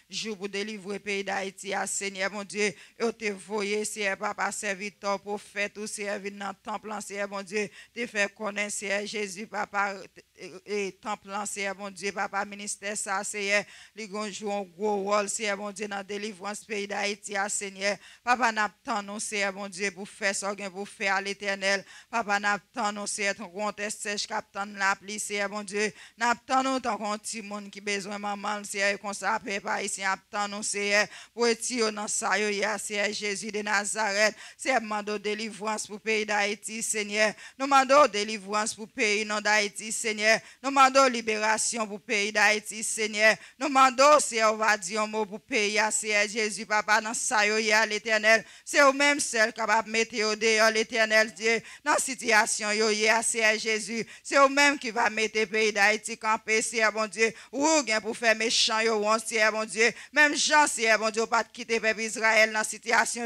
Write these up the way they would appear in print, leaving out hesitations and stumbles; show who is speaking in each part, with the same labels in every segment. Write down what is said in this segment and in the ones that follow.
Speaker 1: jour pour délivrer pays d'Haïti, Seigneur, mon Dieu, yo te voyé, Seigneur, papa, serviteur, prophète, ou Seigneur, vin dans le temple, Seigneur, mon Dieu, te fait connaître, Seigneur, Jésus, papa, et temple, Seigneur, mon Dieu, papa, ministère, ça, Seigneur, les gens jouent un gros rôle, Seigneur, mon Dieu, dans la délivrance pays d'Haïti, Seigneur, papa, n'attendons, Seigneur, mon Dieu, pour faire ça, pour faire à l'éternel, papa, n'attendons, Seigneur, ton contest sèche, captain, la pluie, Seigneur, mon Dieu, n'attendons, ton petit monde qui besoin, maman, Seigneur, qu'on s'appelle pas ici, attendons, Seigneur, pour être dans ça, Seigneur, Jésus de Nazareth, Seigneur, demandons délivrance pour le pays d'Haïti, Seigneur, nous demandons délivrance pour le pays d'Haïti, Seigneur, nous demandons libération pour le pays d'Haïti, Seigneur, nous demandons, Seigneur, on va dire un mot pour le pays, Seigneur, Jésus, papa, dans ça, l'éternel, c'est au même seul capable de mettre au dehors, l'éternel Dieu, dans la situation, Seigneur, Jésus, c'est au même qui va mettre le pays d'Haïti camper, Seigneur, bon Dieu, ou bien pour faire méchant, Seigneur, bon Dieu, même Jean, Seigneur, bon Dieu, pas quitter le peuple Israël dans la situation,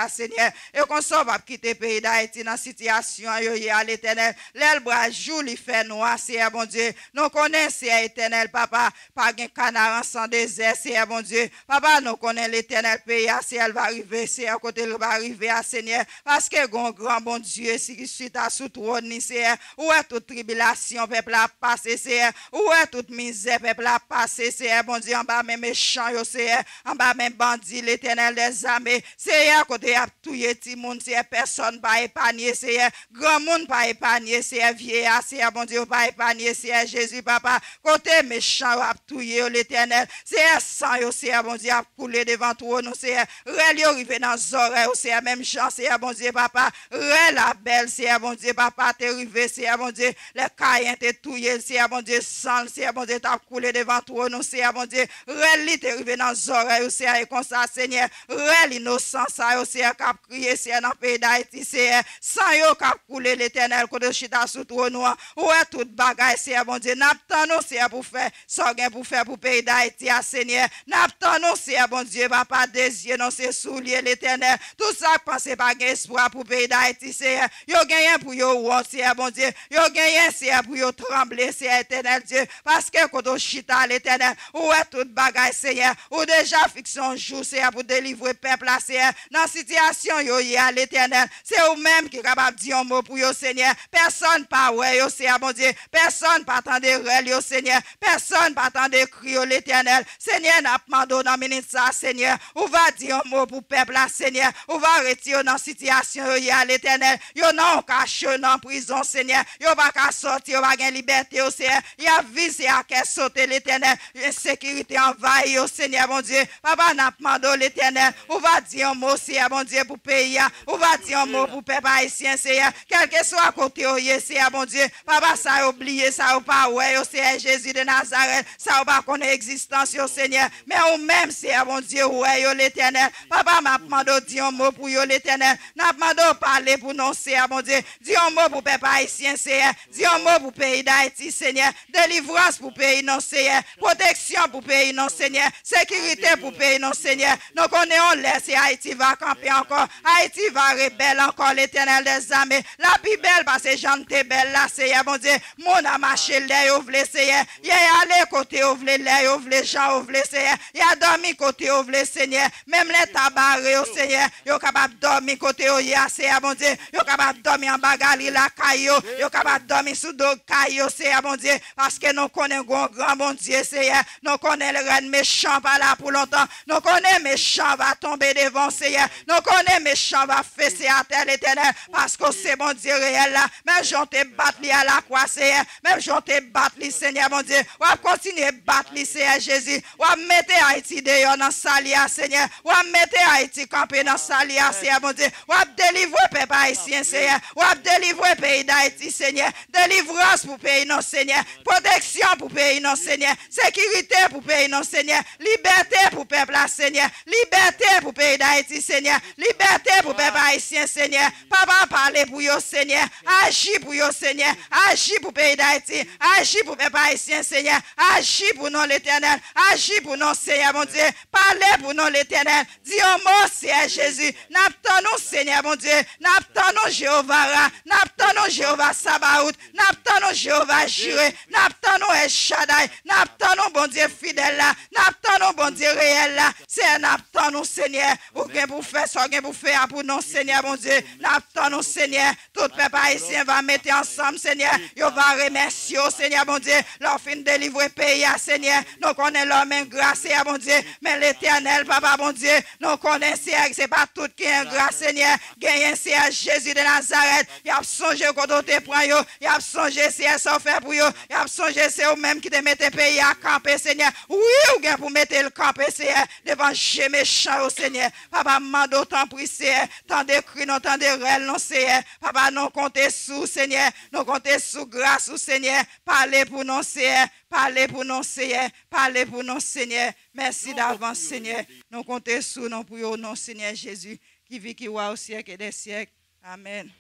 Speaker 1: Seigneur, et qu'on soit pas quitter le pays d'Haïti dans la situation, à l'éternel, l'aile bras jour, il fait noir, Seigneur, bon Dieu, nous connaissons, Seigneur, éternel, papa, pas un canard sans désert, Seigneur, bon Dieu, papa, nous connaissons l'éternel pays, Seigneur, elle va arriver, Seigneur, côté elle va arriver, Seigneur, parce que grand bon Dieu, si suite à sous trône, Seigneur, où est toute tribulation, peuple a passé, Seigneur, où est toute misère, peuple a passé, Seigneur, bon Dieu, en bas même méchant, Seigneur, en bas même bandit, l'éternel des armées, Seigneur, côté a touye ti moun, Seigneur, personne pas épargné, Seigneur, grand monde pas épargné, Seigneur, vieillard, Seigneur, bon Dieu, pas épargné, Seigneur, Jésus, papa, côté méchant, a touye, l'éternel, Seigneur, sang, Seigneur, bon Dieu, a coulé devant toi, nous, Seigneur, rel, arrivé dans les oreilles, Seigneur, même chant, Seigneur, bon Dieu, papa, rel, la belle, Seigneur, bon Dieu, papa, t'es arrivé, Seigneur, bon Dieu, les caïens, t'es touye, Seigneur, bon Dieu, sang, Seigneur, bon Dieu, t'as coulé devant toi, nous, Seigneur, bon Dieu, rel, t'es arrivé dans les oreilles, Seigneur, et comme ça, Seigneur, rel, innocent, ça, Seigneur, cap crié, Seigneur, dans le pays d'Haïti, Seigneur, sans yo, cap coulé l'éternel, côté chita sous toi, nous, où est toute bagaille, Seigneur, bon Dieu, n'attendons, Seigneur, pour faire, sorgin pour faire pour le pays d'Haïti, Seigneur, n'attendons, Seigneur, bon Dieu, papa, désir, non, c'est soulier l'éternel, tout ça, pensez pas espoir pour le pays d'Haïti, Seigneur, yo gagné pour yo, Seigneur, bon Dieu, yo gagné, Seigneur, pour yo trembler, Seigneur, éternel Dieu, parce que quand on chita l'éternel, où est toute bagaille, Seigneur, ou déjà fiction jour, Seigneur, pour délivrer peuple, Seigneur, dans la situation, yo, à l'éternel, c'est eux-mêmes qui sont capables de dire un mot pour yo, Seigneur, personne pas ouais, yo, Seigneur, bon Dieu, personne pas attendre rel, yo, Seigneur, personne pas attendre crier l'éternel, Seigneur, n'a pas demandé dans ministre, Seigneur, ou va dire un mot pour peuple, Seigneur, ou va retirer dans la situation, yo, à l'éternel, yo, non, caché dans prison, Seigneur, yo, pas qu'à sortir, yo, pas qu'à liberté, yo, Seigneur, y a visé à qu'à sauter l'éternel, insécurité envahie, yo, Seigneur, bon Dieu, papa, n'a pas demandé l'éternel, ou va dire un mot, Seigneur, bon Dieu, pour pays, ou va dire un mot pour peuple haïtien, Seigneur, quel que soit côté, Seigneur, bon Dieu, papa, ça a oublié, ça a pas, ouais, Seigneur, Jésus de Nazareth, ça a pas connaît existence, yo, Seigneur, mais ou même, Seigneur, bon Dieu, ouais, yo, l'éternel, papa, m'a demandé de dire un mot pour yo, l'éternel, n'a demandé de parler pour non, Seigneur, bon Dieu, dis un mot pour peuple haïtien, Seigneur, dis un mot pour pays d'Haïti, Seigneur, délivrance pour pays non, Seigneur, protection pour pays non, Seigneur, sécurité pour pays non, Seigneur, nous connaissons laisse Haïti va camper encore, Haïti va rebelle encore, l'éternel des armées, la plus belle parce que Jean t'es belle là, Seigneur, bon Dieu, mon a marché là, ouvlé, Seigneur, il a allé côté ouvlé là, ouvlé Jean, ouvlé, Seigneur, il a dormi côté ouvlé, Seigneur, même les tabarés, Seigneur, il est capable de dormir côté ouvlé, Seigneur, bon Dieu, il est capable de dormir en bagali la caillou, il est capable de dormir sous dos caillou, Seigneur, bon Dieu, parce que nous connaissons grand bon Dieu, Seigneur, nous connaissons le reine méchant pas là pour longtemps, nous connaissons méchant va tomber devant, Seigneur, nous connaissons méchant va fesser à terre l'éternel, parce que c'est bon Dieu réel là, même j'en te battre à la croix, Seigneur, même j'en te battre, Seigneur, bon Dieu, on va continuer à battre, Seigneur Jésus, on va mettre Haïti dehors dans Salia, Seigneur, on va mettre Haïti camper dans Salia, Seigneur, bon Dieu, on va délivrer peuple haïtien, Seigneur, on va délivrer pays d'Haïti, Seigneur, délivrance pour pays non, Seigneur, protection pour pays non, Seigneur, sécurité pour pays non, Seigneur, liberté pour peuple, Seigneur, liberté pour pays d'Haïti, Seigneur, liberté pour peuple haïtien, Seigneur, papa parler pour yo, Seigneur, agis pour yo, Seigneur, agis pour pays d'Haïti, agis pour peuple haïtien, Seigneur, agis pour nous l'éternel, agis pour nous, Seigneur, mon Dieu, parlez pour nous l'éternel, dis un mot, Seigneur Jésus, n'attendons, Seigneur, mon Dieu, n'attendons Jéhovah, n'attendons Jéhovah Sabaoth, n'attendons Jéhovah Jireh, n'attendons El Shaddai, n'attendons, bon Dieu, fidèle là, n'attendons nous, bon Dieu, réel là. C'est un attend nous, Seigneur. Ou bien pour faire ça, bien pour faire pour nous, Seigneur, bon Dieu. N'attend nous, Seigneur. Tout peuple haïtien va mettre ensemble, Seigneur. Il va remercier, Seigneur, bon Dieu. Leur fin de délivrer pays, Seigneur. Nous connaissons leur main grâce, bon Dieu. Mais l'éternel, Papa, bon Dieu, nous connaissons, c'est pas tout qui est grâce, Seigneur. Gagne, c'est Jésus de Nazareth. Il a songé quand on te prend, il a songé, c'est ça fait pour eux. Il a songé, c'est eux-mêmes qui te mettent pays à camper, Seigneur. Oui, ou bien pour mettre le camper, Seigneur, devant les méchants, Seigneur. Papa, mande autant pour Seigneur. Tant de cris, non, tant de réels, non, Seigneur. Papa, nous comptons sous, Seigneur. Nous comptons sous grâce, Seigneur. Parlez pour nous, Seigneur. Parlez pour nous, Seigneur. Parlez pour nous, Seigneur. Merci d'avance, Seigneur. Nous comptons sous, nous prions, non, Seigneur Jésus, qui vit, qui voit au siècle et des siècles. Amen.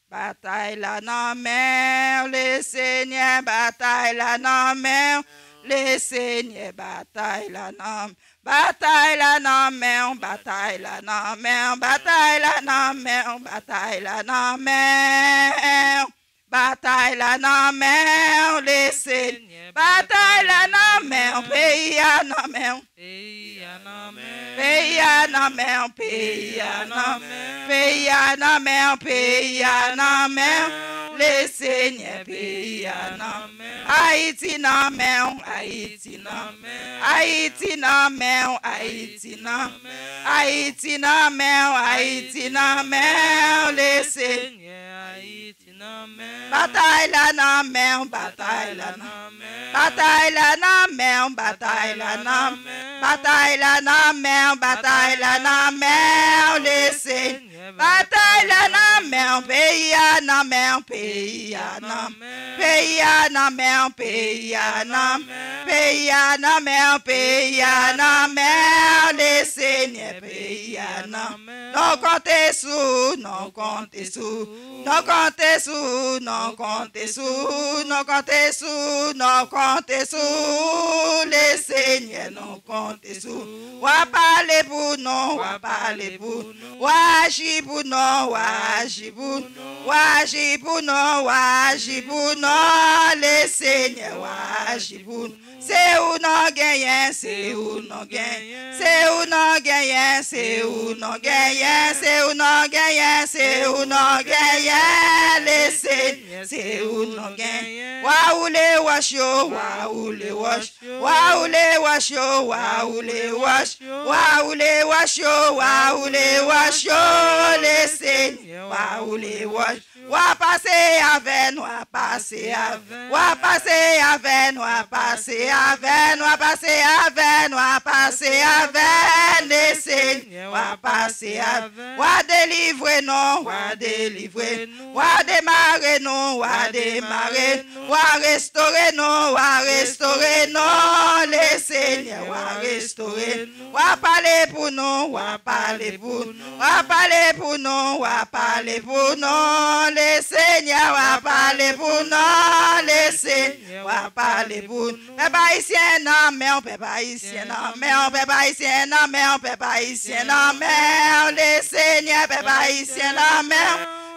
Speaker 1: Bataille la non mer, le Seigneur, bataille la non mer, le Seigneur, bataille la non, bataille la non mer, bataille la non mer, bataille la non mer, bataille la non mer. Bataille la non mer, le Seigneur, bataille la non mer, pays à non mer, pays à non mer, pays à non mer, pays à non mer, pays à non mer, pays à non mer, le Seigneur, pays à non mer, Haïti non mer, Haïti non mer, Haïti non mer, Haïti non mer, Haïti non mer, Haïti non mer, le Seigneur, Haïti non mer. Bataille la non mer, bataille la non mer, bataille la non mer, bataille la non mer, bataille la non mer, bataille la non mer, le Seigneur, bataille la non mer, pays à non mer, pays à non mer, pays à non mer, pays à non mer, pays à non mer, pays à non mer, le Seigneur, pays à non mer. Non comptez sous, non comptez sous, non comptez sous, non comptez sous, non comptez sous, non comptez sous, le Seigneur, non comptez sous. Wa parler pour nous, wa parler pour nous, wa agir pour nous, wa agir pour nous, wa agir pour nous, wa agir pour nous, le Seigneur, wa agir pour nous. C'est où non gagnent, c'est où non gagnent, c'est où non gagnent, c'est où non gagnent, c'est où non gagnent, c'est où non gagnent, le Seigneur, c'est où non gagnent. Wa ou les wash yo, wa ou les wash, wa ou les wash yo, wa ou les wash, wa ou les wash yo, wa ou les wash yo, le Seigneur, wa ou les wash. Wa passer avec nous, wa passer avec, wa passer avec nous, wa passer avec nous, wa passer avec nous, wa passer avec le Seigneur, wa passer avec, wa délivrer nous, wa délivrer nous, wa démarrer nous, wa démarrer, wa restaurer nous, wa restaurer nous, le Seigneur, wa restaurer, wa parler pour nous, wa parler pour nous, wa parler pour nous, wa parler pour nous. Le Seigneur va parler pour nous, le Seigneur va parler pour nous. Peuple haïtien, non, mais on peut pas ici, non, mais on peut pas ici, non, mais on peut pas ici, non, mais le Seigneur peut pas ici, non, mais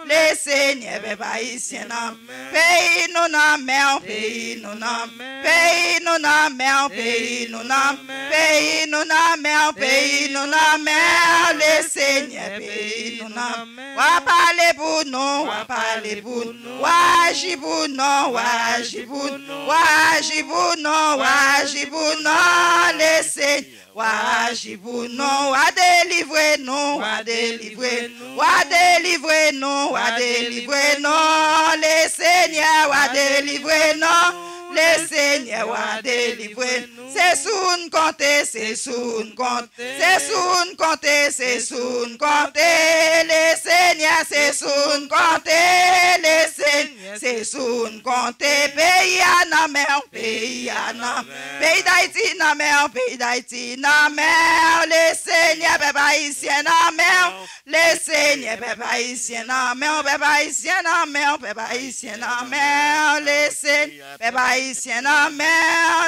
Speaker 1: le Seigneur peut pas ici, non. Pays nous non, mais on pays nous non, pays nous non, mais on pays nous non, pays nous non, mais on pays nous non, mais le Seigneur pays nous non. Va parler pour nous, va parler pour nous, va agir pour nous, va agir pour nous, va agir pour nous, va agir pour nous, le Seigneur. Wa agir pour nous, wa délivrer nous, wa délivrer nous, wa délivrer nous, wa délivrer nous, le Seigneur wa délivrer nous, le Seigneur wa délivrer nous. C'est sous une compte, c'est sous une compte, c'est sous une compte, c'est sous une compte, le Seigneur c'est sous une compte, le Seigneur c'est sous une compte, pays à non mer, pays à non, pays d'Haïti non mer, pays d'Haïti non mer, le Seigneur peuple haïtien non mer, le Seigneur peuple haïtien non mer, peuple haïtien non mer, peuple haïtien non mer, le Seigneur peuple haïtien non mer,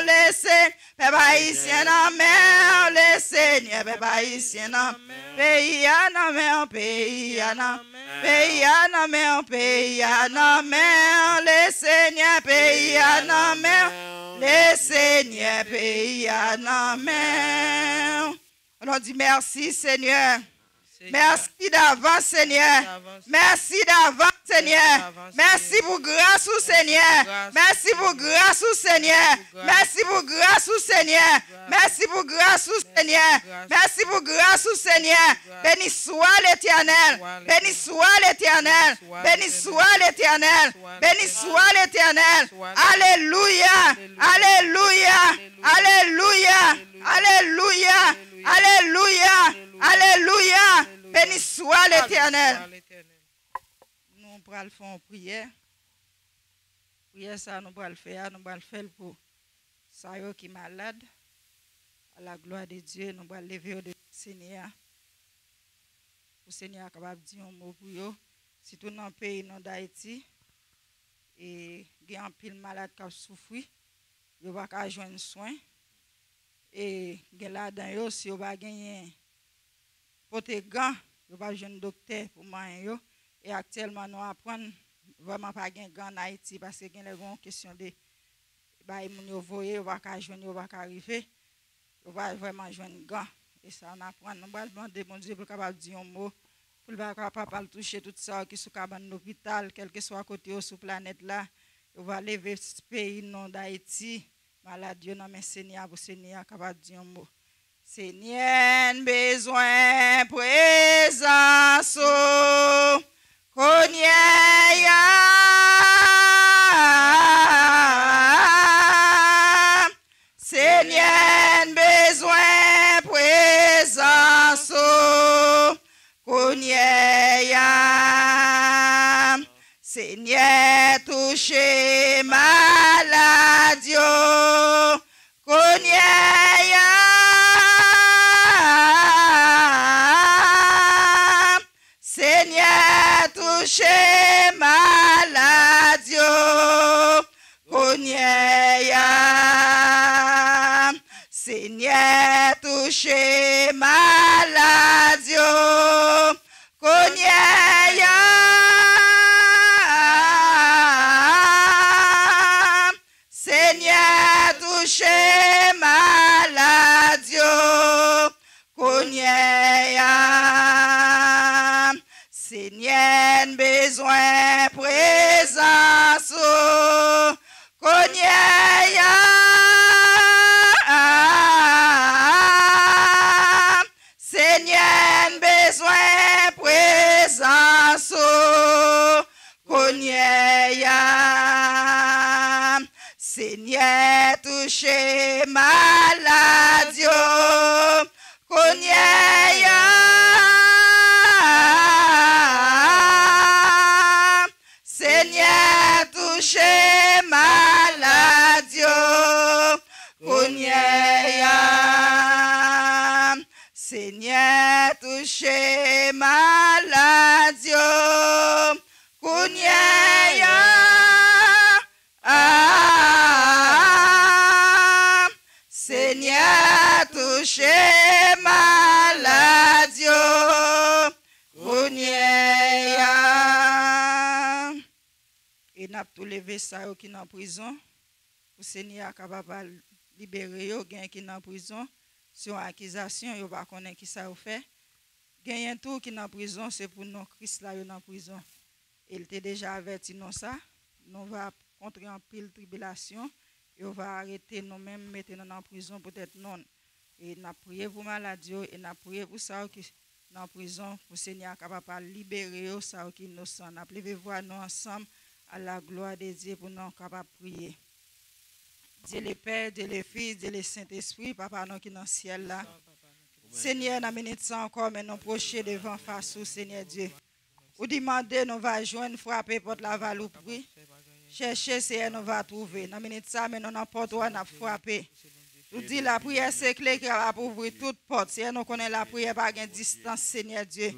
Speaker 1: le Seigneur peuple haïtien non mer, le Seigneur peuple haïtien non, pays à non mer, pays à non, pays à non mer, pays à non mer, le Seigneur pays à non mer, le Et Seigneur, pays à la main. On dit merci, Seigneur. Merci d'avance, Seigneur. Merci d'avance, Seigneur. Merci pour grâce au Seigneur. Merci pour grâce au Seigneur. Merci pour grâce au Seigneur. Merci pour grâce au Seigneur. Merci pour grâce au Seigneur. Béni soit l'Éternel. Béni soit l'Éternel. Béni soit l'Éternel. Béni soit l'Éternel. Alléluia. Alléluia. Alléluia. Alléluia. Alléluia. Alléluia. Béni soit l'Éternel. Nous allons faire une prière. Prière ça, nous allons le faire. Nous allons le faire pour ça qui est malade. À la gloire de Dieu, nous allons lever au Seigneur. Le Seigneur est capable de dire un mot pour eux. Si tout dans le pays d'Haïti, et il y a un pile malade qui a souffert, il va pas joindre soin. Et là-dedans, si on va gagner porter gants, on va jouer un docteur pour moi. Et actuellement, nous apprenons vraiment pas gagner gants en Haïti parce que il y a une question de on va pas joindre, on va pas arriver, on va vraiment jouer un gant. Et ça, on apprend. Nous allons demander mon Dieu pour capable dire un mot, pour le capable toucher tout ça qui sont dans l'hôpital, quel que soit côté sur la planète là. On va lever ce pays non d'Haïti. Maladie, non, mais Seigneur, pour Seigneur, capable de dire un mot. Seigneur, besoin, présence, connaît. Seigneur, besoin, présence, connaît. Seigneur, touché maladie, connaît. Seigneur, touché maladie, connaît. Seigneur, touché maladie, connaît. Seigneur, touché maladie, connaît. Seigneur, besoin présence, connaît. Seigneur, besoin présence, connaît. Seigneur, touché maladie, connaît. Seigneur, touché maladie, connaît. Seigneur, touché maladie, connaît. Seigneur, touché maladie, connaît. Et n'a tout levé ça qui est en prison. Pour Seigneur capable de libérer yo, gain qui est en prison. Sur accusation, yo va connaître qui ça fait. Gain tout qui est en prison, c'est pour nous Christ là en prison. Il était déjà averti non ça. Nous va contrer en pile tribulation. Et on va arrêter nous-mêmes, mettre nous en prison, peut-être non. Et nous prions pour maladie, et nous prions pour ça qui est en prison, pour le Seigneur capable de libérer ça qui est innocent. Nous prions voir nous ensemble à la gloire de Dieu pour nous capables de prier. Dieu le Père, Dieu le Fils, Dieu le Saint-Esprit, Papa nous qui est dans le ciel là. Seigneur, nous minute ça encore, mais nous procher devant face au Seigneur Dieu. Ou demander, nous va joindre, frapper porte la valle ou prier. Chercher, c'est nous va trouver. Dans minute ça, mais nous n'importe où on a frappé. Nous dit la prière, c'est clé qui va ouvrir toute porte. Si nous connaissons la prière, pas de distance, Seigneur Dieu.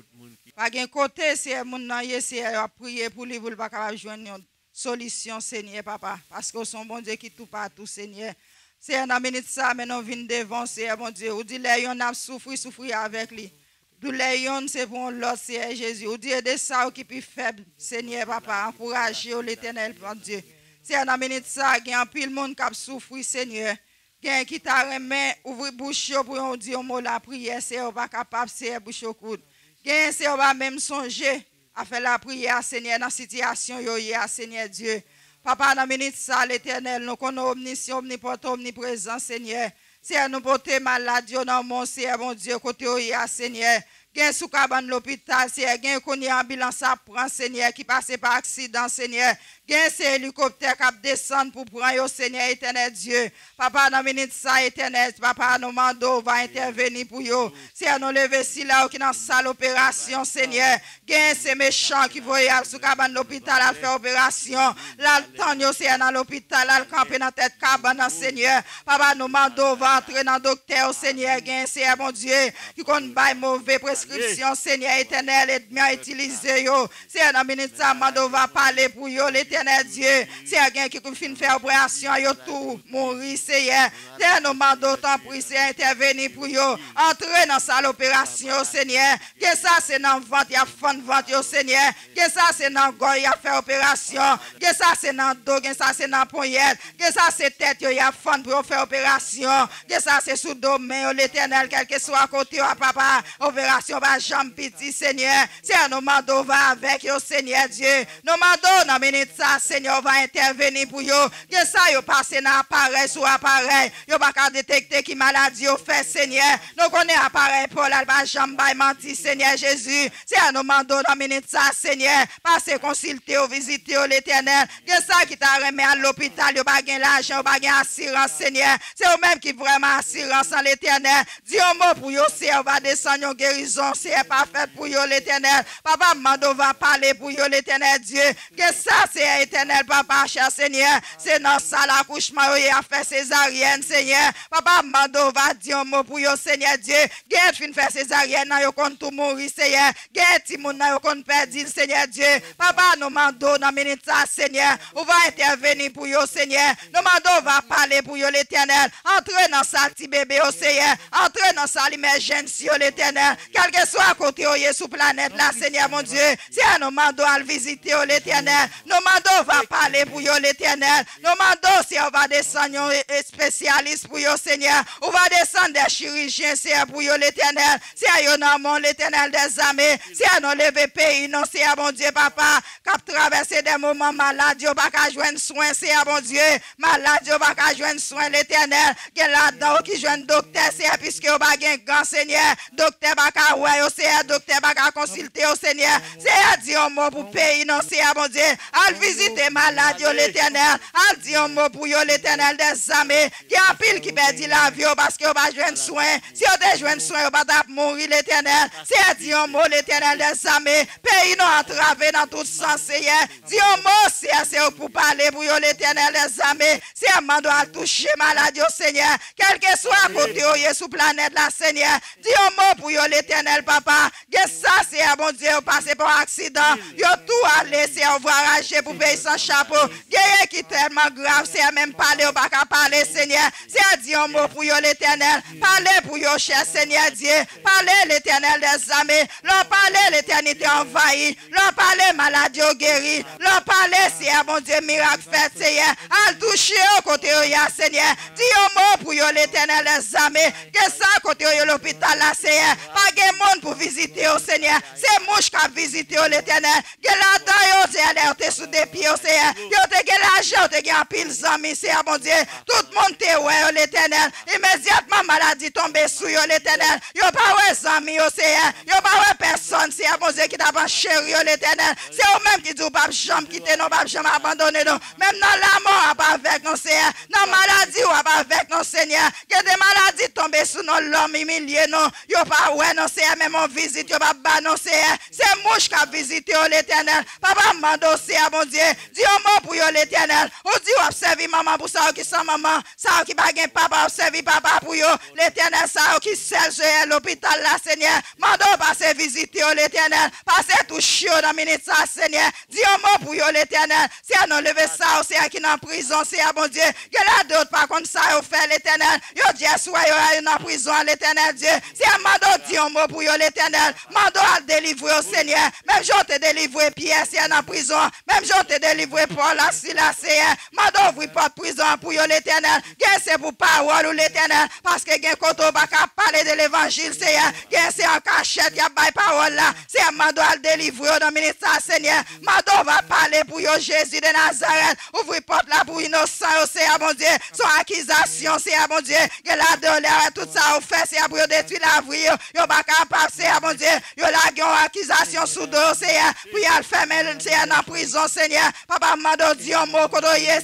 Speaker 1: Pas de côté, si nous avons prié pour lui, vous ne pouvez pas joindre une solution, Seigneur, Papa. Parce que son bon Dieu qui tout partout, Seigneur. C'est dans minute ça, mais nous venons devant, Seigneur, mon Dieu. Vous dit, les gens ont souffert avec lui. D'où les gens, c'est pour l'autre, Seigneur Jésus. Vous dit, de ça qui est plus faible, Seigneur, Papa. Encouragez l'Éternel, mon Dieu. Seigneur, dans minute ça, il y a un pile monde qui a souffert, Seigneur. Gen qui t'a remis ouvrir bouche pour dire un mot la prière, c'est pas capable c'est bouche au coude. Gen c'est pas même songer à faire la prière Seigneur dans situation yo hier Seigneur Dieu. Papa dans minute ça l'Éternel nous connaissons omniscient, omnipotent, omniprésent Seigneur. Seigneur nous porter maladie dans mon Seigneur mon Dieu côté yo hier Seigneur. Gen sous cabane l'hôpital Seigneur, gen connait ambulance à prendre Seigneur qui passe par accident Seigneur. Gen c'est hélicoptère qui descend pour prendre au Seigneur éternel Dieu. Papa dans minute ça éternel, papa nous mando va intervenir pour yo. Seigneur nous lever si là qui dans salle opération Seigneur. Gen c'est méchant qui voyait sous cabane l'hôpital à faire opération. Là temps yo Seigneur dans l'hôpital à camper dans tête cabane Seigneur. Papa nous mando va entrer dans docteur Seigneur. Gen c'est mon Dieu qui connaît bail mauvais prescription Seigneur éternel et bien utiliser yo. Seigneur dans minute ça mando va parler pour yo l'éternel Dieu, c'est quelqu'un qui fin faire opération, yo tout mourir, Seigneur. Seigneur, nous demandons tant pour Seigneur intervenir pour yo. Entrer dans salle opération, Seigneur. Que ça c'est dans ventre, y a fond ventre, Seigneur. Que ça c'est dans gorge, y a fait opération. Que ça c'est dans dos, que ça c'est dans poignette. Que ça c'est tête, y a fond pour faire opération. Que ça c'est sous domaine, l'Éternel, quel que soit à côté, papa. Opération par jambe petit, Seigneur. Seigneur, nous demandons va avec yo, Seigneur Dieu. Nous demandons dans minute ça, Seigneur va intervenir pour yo. Que ça yo passe dans appareil sur appareil. Yo pas qu'à détecter qui maladie yo fait Seigneur. Nous connaissons appareil pour la pas jamais menti Seigneur Jésus. C'est nous demandons dans minute ça Seigneur. Passez consulter ou visiter l'Éternel. Que ça qui t'a remis à l'hôpital yo pas gain l'argent, pas gain assurance Seigneur. C'est eux même qui vraiment assurance en l'Éternel. Dis un mot pour yo, c'est va descendre en guérison, c'est pas fait pour yo l'Éternel. Papa mando va parler pour yo l'Éternel Dieu. Que ça c'est éternel papa cher Seigneur, c'est dans salle accouchement il a fait césarienne Seigneur. Papa mando va dire un mot pour yo Seigneur Dieu. Gen fin faire césarienne nan yo kon tout mourir Seigneur. Gen ti moun nan yo kon perdu Seigneur Dieu. Papa nous mando dans minute ça Seigneur, on va intervenir pour yo Seigneur. Nous mando va parler pour yo l'Éternel. Entrez dans salle ti bébé au Seigneur. Entrez dans salle émergence yo l'Éternel. Quel que soit à côté yo sur planète là Seigneur mon Dieu. C'est nous mando à visiter l'Éternel. Nous mando va parler pour yo l'Éternel. Nous mando si on va descendre un spécialiste pour yo Seigneur. On va descendre des chirurgiens Seigneur pour yo l'Éternel. C'est yo dans mon l'Éternel des armées. C'est nous lever pays non c'est mon Dieu papa. Cap traverser des moments malades, yo pas qu'à joindre soin c'est mon Dieu. Malade yo pas qu'à joindre soin l'Éternel. Gen là-dedans qui joindre docteur c'est puisque yo pas gen grand Seigneur. Docteur pas qu'à ouais yo c'est docteur pas qu'à consulter au Seigneur. C'est dire un mot pour pays non c'est mon Dieu. Al visiter malade yo l'Éternel. Al dire un mot pour yo l'Éternel des armées. Qui a pile qui perdit la vie parce que yo pas joindre soin. Si yo te joindre soin yo pas mourir l'Éternel. C'est dire un mot l'Éternel des armées. Pays non entravé dans tout sens Seigneur. Dis un mot c'est pour parler pour yo l'Éternel des armées. C'est un mandat à toucher malade yo Seigneur. Quel que soit à côté yo sous planète la Seigneur. Dis un mot pour yo l'Éternel papa. Que ça c'est un bon Dieu passé par accident. Yo tout aller c'est on va arracher pour payer sans chapeau. Guerre qui tellement grave c'est même parler ou pas qu'à parler Seigneur. C'est à dire un mot pour yo l'Éternel. Parlez pour yo cher Seigneur Dieu. Parlez l'Éternel des armées. L'on parlez l'éternité envahie. L'on parlez maladie guérie. L'on parlez c'est un bon Dieu miracle fait Seigneur. Al toucher au côté yo Seigneur. Dis un mot pour yo l'Éternel des armées. Que ça côté yo l'hôpital là Seigneur. Pas de monde pour visiter au Seigneur. C'est mouche qui a visité l'Éternel. Que là-dedans yo c'est alerte sous des pieds au Seigneur. Yo te gen l'argent, te gen pile zami c'est bon Dieu. Tout le monde te ouais l'Éternel. Immédiatement maladie tombe sous yo l'Éternel. Yo pas ouais zami au Seigneur. Yo pas ouais personne c'est bon Dieu qui t'a pas chéri l'Éternel. C'est eux même qui dit pas jamais quitter non pas jamais abandonner non. Même dans la mort pas avec non Seigneur. Dans maladie ou pas avec non Seigneur. Que des maladies tombent sous non l'homme humilié non. Yo pas ouais non Seigneur même on visite yo pas ba non Seigneur. C'est mouche qui a visité l'Éternel. Papa mando Seigneur bon Dieu. Dis un mot pour yo l'Éternel. On dit observe maman pour ça qui sans maman, ça qui pas gen papa observe papa pour yo. L'Éternel ça qui seul l'hôpital là Seigneur. Mando passer visiter l'Éternel. l'éternel. Passez tout chiot dans minute ça, Seigneur. Dis un mot pour yo l'éternel. C'est à nous lever ça, c'est qui dans prison, c'est à bon Dieu. Que la d'autres par contre ça, yo fait l'éternel. Yo dit, soit yo dans prison, l'éternel Dieu. C'est à mando dit un mot pour yo l'éternel. Mando à délivrer au Seigneur. Même je te délivrer Pierre, c'est dans prison. Même je te délivrer Paul, là, Seigneur. Mando ouvrir porte prison pour yo l'éternel. C'est pour parole ou l'éternel. Parce que gen koto va parler de l'évangile, Seigneur. C'est en cachette, il y a pas parole là. C'est à mando à délivrer dans le ministère, Seigneur. Mando va parler pour yo Jésus de Nazareth. Ouvrir porte là pour innocent, c'est à mon Dieu. Son accusation, c'est à mon Dieu. Que la douleur, tout ça, au fait, c'est à pour détruire la vie. Yo pas capable, c'est à mon Dieu. Yo la gen accusation sous dos, Seigneur. Puis il ferme, c'est dans prison, Seigneur. Papa mando dit un mot,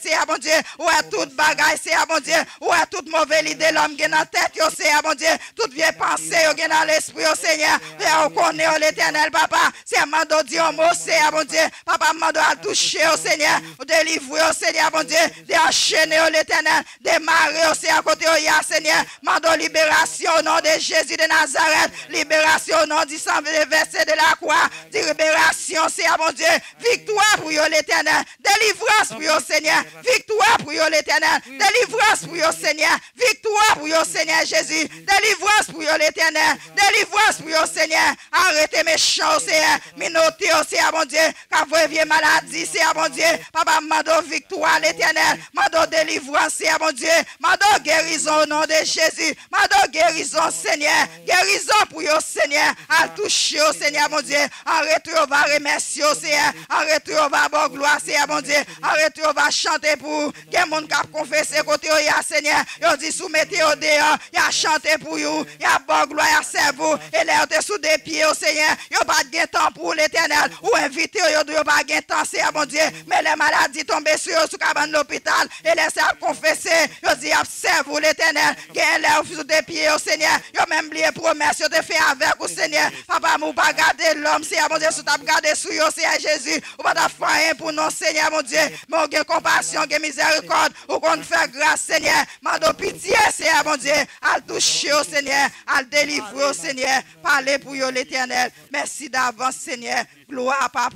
Speaker 1: c'est à mon Dieu. Ouais, toute bagaille, c'est à mon Dieu. Ouais, toute mauvaise idée, l'homme qui est dans la tête, c'est à mon Dieu. Toute vieille pensée, qui est dans l'esprit, Seigneur. Et on connaît l'éternel, papa. C'est à mando dit un mot, c'est à mon Dieu. Papa mando à toucher, au Seigneur. Délivrer, au Seigneur, mon Dieu. D'enchaîner, l'éternel. Démarrer, aussi à côté, Seigneur. Mando libération au nom de Jésus de Nazareth. Libération au nom du sang versé de la croix. Libération, c'est à mon Dieu. Victoire pour l'éternel. Délivrance pour le Seigneur. Victoire pour l'éternel. Délivrance pour le Seigneur. Victoire pour le Seigneur Jésus. Délivrance pour l'éternel. Délivrance pour le Seigneur. Arrêtez mes chants, Seigneur. Minoté, c'est à mon Dieu. Quand vous avez maladie, c'est à mon Dieu. Papa, mando victoire l'éternel. Mando délivrance, c'est à mon Dieu. Mando guérison au nom de Jésus. Mando guérison, Seigneur. Guérison pour le Seigneur. À toucher au Seigneur, mon Dieu. En retour, on va remercier au Seigneur. En retour, on va avoir gloire, Seigneur, mon Dieu. En retour, on va chanter pour. Il y a monde qui a confessé côté au Seigneur. Il dit soumettez au dehors. Il a chanté pour vous. Il a bon gloire, il a servi. Et là, il sous des pieds au Seigneur. Il n'y a pas de temps pour l'éternel. Ou invité, il n'y a pas de temps, Seigneur, mon Dieu. Mais les maladies tombent sur eux, sous cabane de l'hôpital. Et laissez à confesser. Il dit observe l'éternel. Il y a l'air sous des pieds au Seigneur. Il a même oublié promesse. Il a fait avec au Seigneur. Papa, nous pas garder l'homme, Seigneur, mon Dieu. Si tu as gardé sur eux, Seigneur Jésus. On va faire rien pour nous, Seigneur, mon Dieu. Mais on a compassion, on a miséricorde. On va faire grâce, Seigneur. Mando pitié, Seigneur, mon Dieu. À toucher au Seigneur. À délivrer au Seigneur. Parler pour eux, l'éternel. Merci d'avance, Seigneur. Gloire va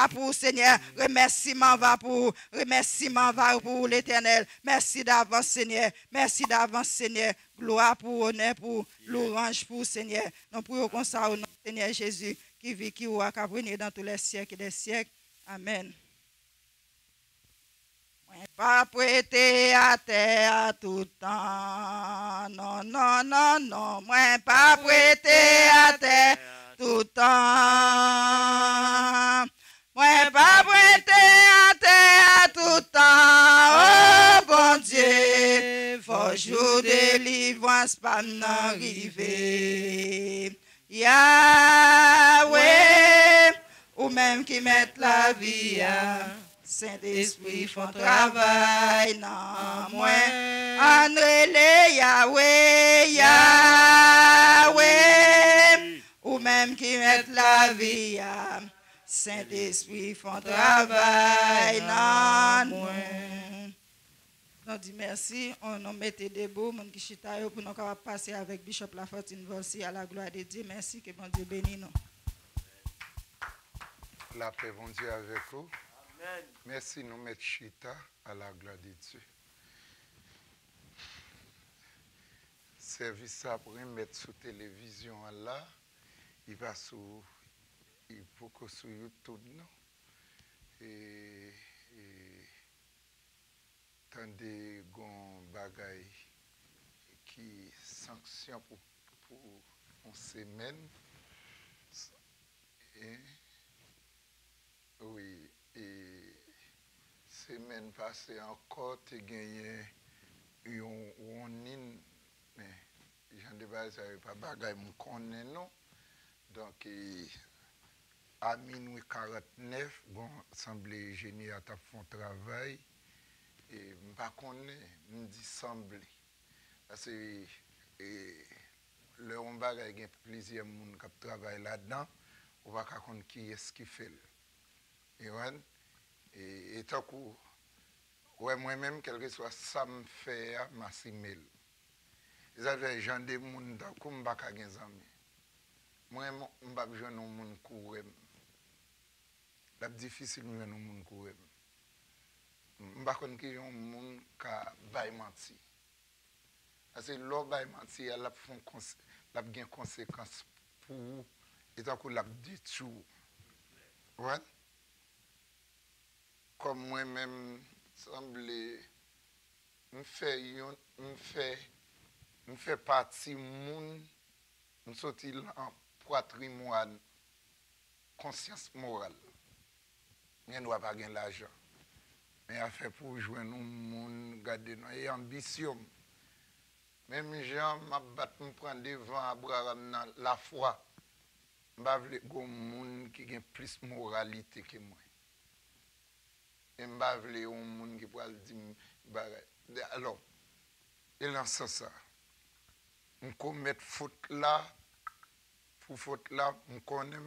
Speaker 1: pour Seigneur. Remerciement va pour. Remerciement va pour l'éternel. Merci d'avance, Seigneur. Merci d'avance, Seigneur. Gloire pour honneur pour l'orange pour Seigneur. Nous prions comme ça au nom du Seigneur Jésus qui vit, qui va venir dans tous les siècles des siècles. Amen. Pas prêter à terre tout temps. Non, non, non, non. Moi, pas prêter à terre tout temps. Moi, pas prêter à terre tout temps. Oh, bon Dieu, faut jour délivrance pas n'arriver. Yahweh, ou même qui met la vie à Saint-Esprit font travail, non, moi, André Yahweh, Yahweh, ou même qui mettent la vie à Saint-Esprit font travail, non, moi. On dit merci, on nous mettait debout, mon qui chita pour nous capables passer avec Bishop Lafortine Volsi à la gloire de Dieu. Merci, que bon Dieu bénisse nous.
Speaker 2: La paix, bon Dieu, avec vous. Merci, nous mettre chita à la gloire de Dieu. Service après mettre sur télévision là, il va sur sur YouTube non. Et tandis gon bagay qui sanction pour une semaine. Et, oui. Et semaine passée encore, tu as gagné un warning, mais j'en ai pas bagay me connaît non. Donc à minuit 49, bon, semblait génie à ta fond travail et pas connaît, me dit semblait parce que le on bagay gagne plusieurs monde qui travaillent là-dedans, on va connaître qui est-ce qui fait. Et tant que ouais, moi-même, quel que soit ça me fait, ma simile. Ils avaient gens des gens comme Baka Genzami. Moi, je ne vais pas jouer dans le monde courir. C'est difficile de jouer dans le monde courir. Je ne sais pas si il y a un monde qui a menti. Parce que l'eau qui a menti, elle a des conséquences pour vous. Et tant qu'on l'a dit tout. Ouais? Comme moi-même, semblé, je fais partie du monde, je suis en patrimoine, conscience morale. Je ne dois pas gagner l'argent. Mais à faire pour jouer dans le monde, garder et ambition. Même gens m'a battu me prendre devant Abraham dans la foi. Je veux un monde qui a plus de moralité que moi. Et je veux un monde qui peut dire alors, il lance ça. Je commets faute là, pour faute là, je connais,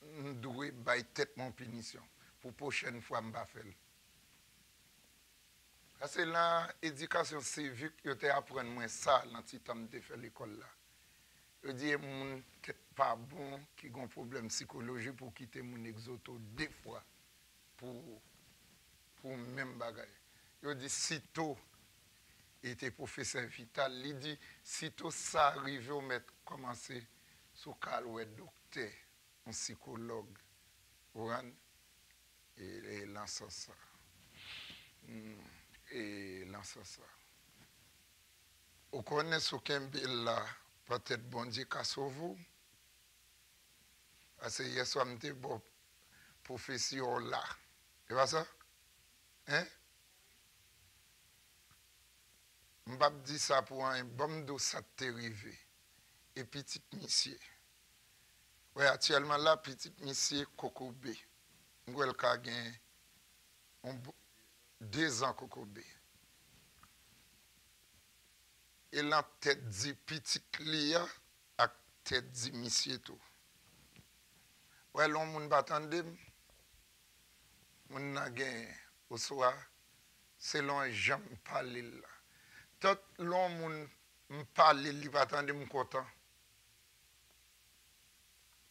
Speaker 2: je dois bailler tête mon punition. Pour la prochaine fois, je ne vais pas faire. Parce que dans l'éducation civique, je t'ai appris moi ça, dans le temps de faire l'école là. Je dis, mon peut-être pas bon, qui a un problème psychologique pour quitter mon exoto deux fois pour même bagaille. Je dis, sitôt, il était professeur Vital, il dit, sitôt ça arrive, on met commencer sous calouet docteur, un psychologue, et lance ça. Et lance ça. Vous connaissez ce qu'il là, peut-être bon Dieu qu'a sauvé. Parce que hier soir, je bon profession là. C'est pas ça? Hein? Je ne vais pas dire ça pour un bon dos, ça t'est arrivé. Et petit monsieur. Oui, actuellement là, petit monsieur Coco B. Je vais gagner 2 ans Coco B. Il a tête dit petit lia à tête dit monsieur tout. Ouais, l'on moun batande, moun n'a gagné au soir, selon j'aime parler là. Tout l'on moun m'parle, li batande m'content.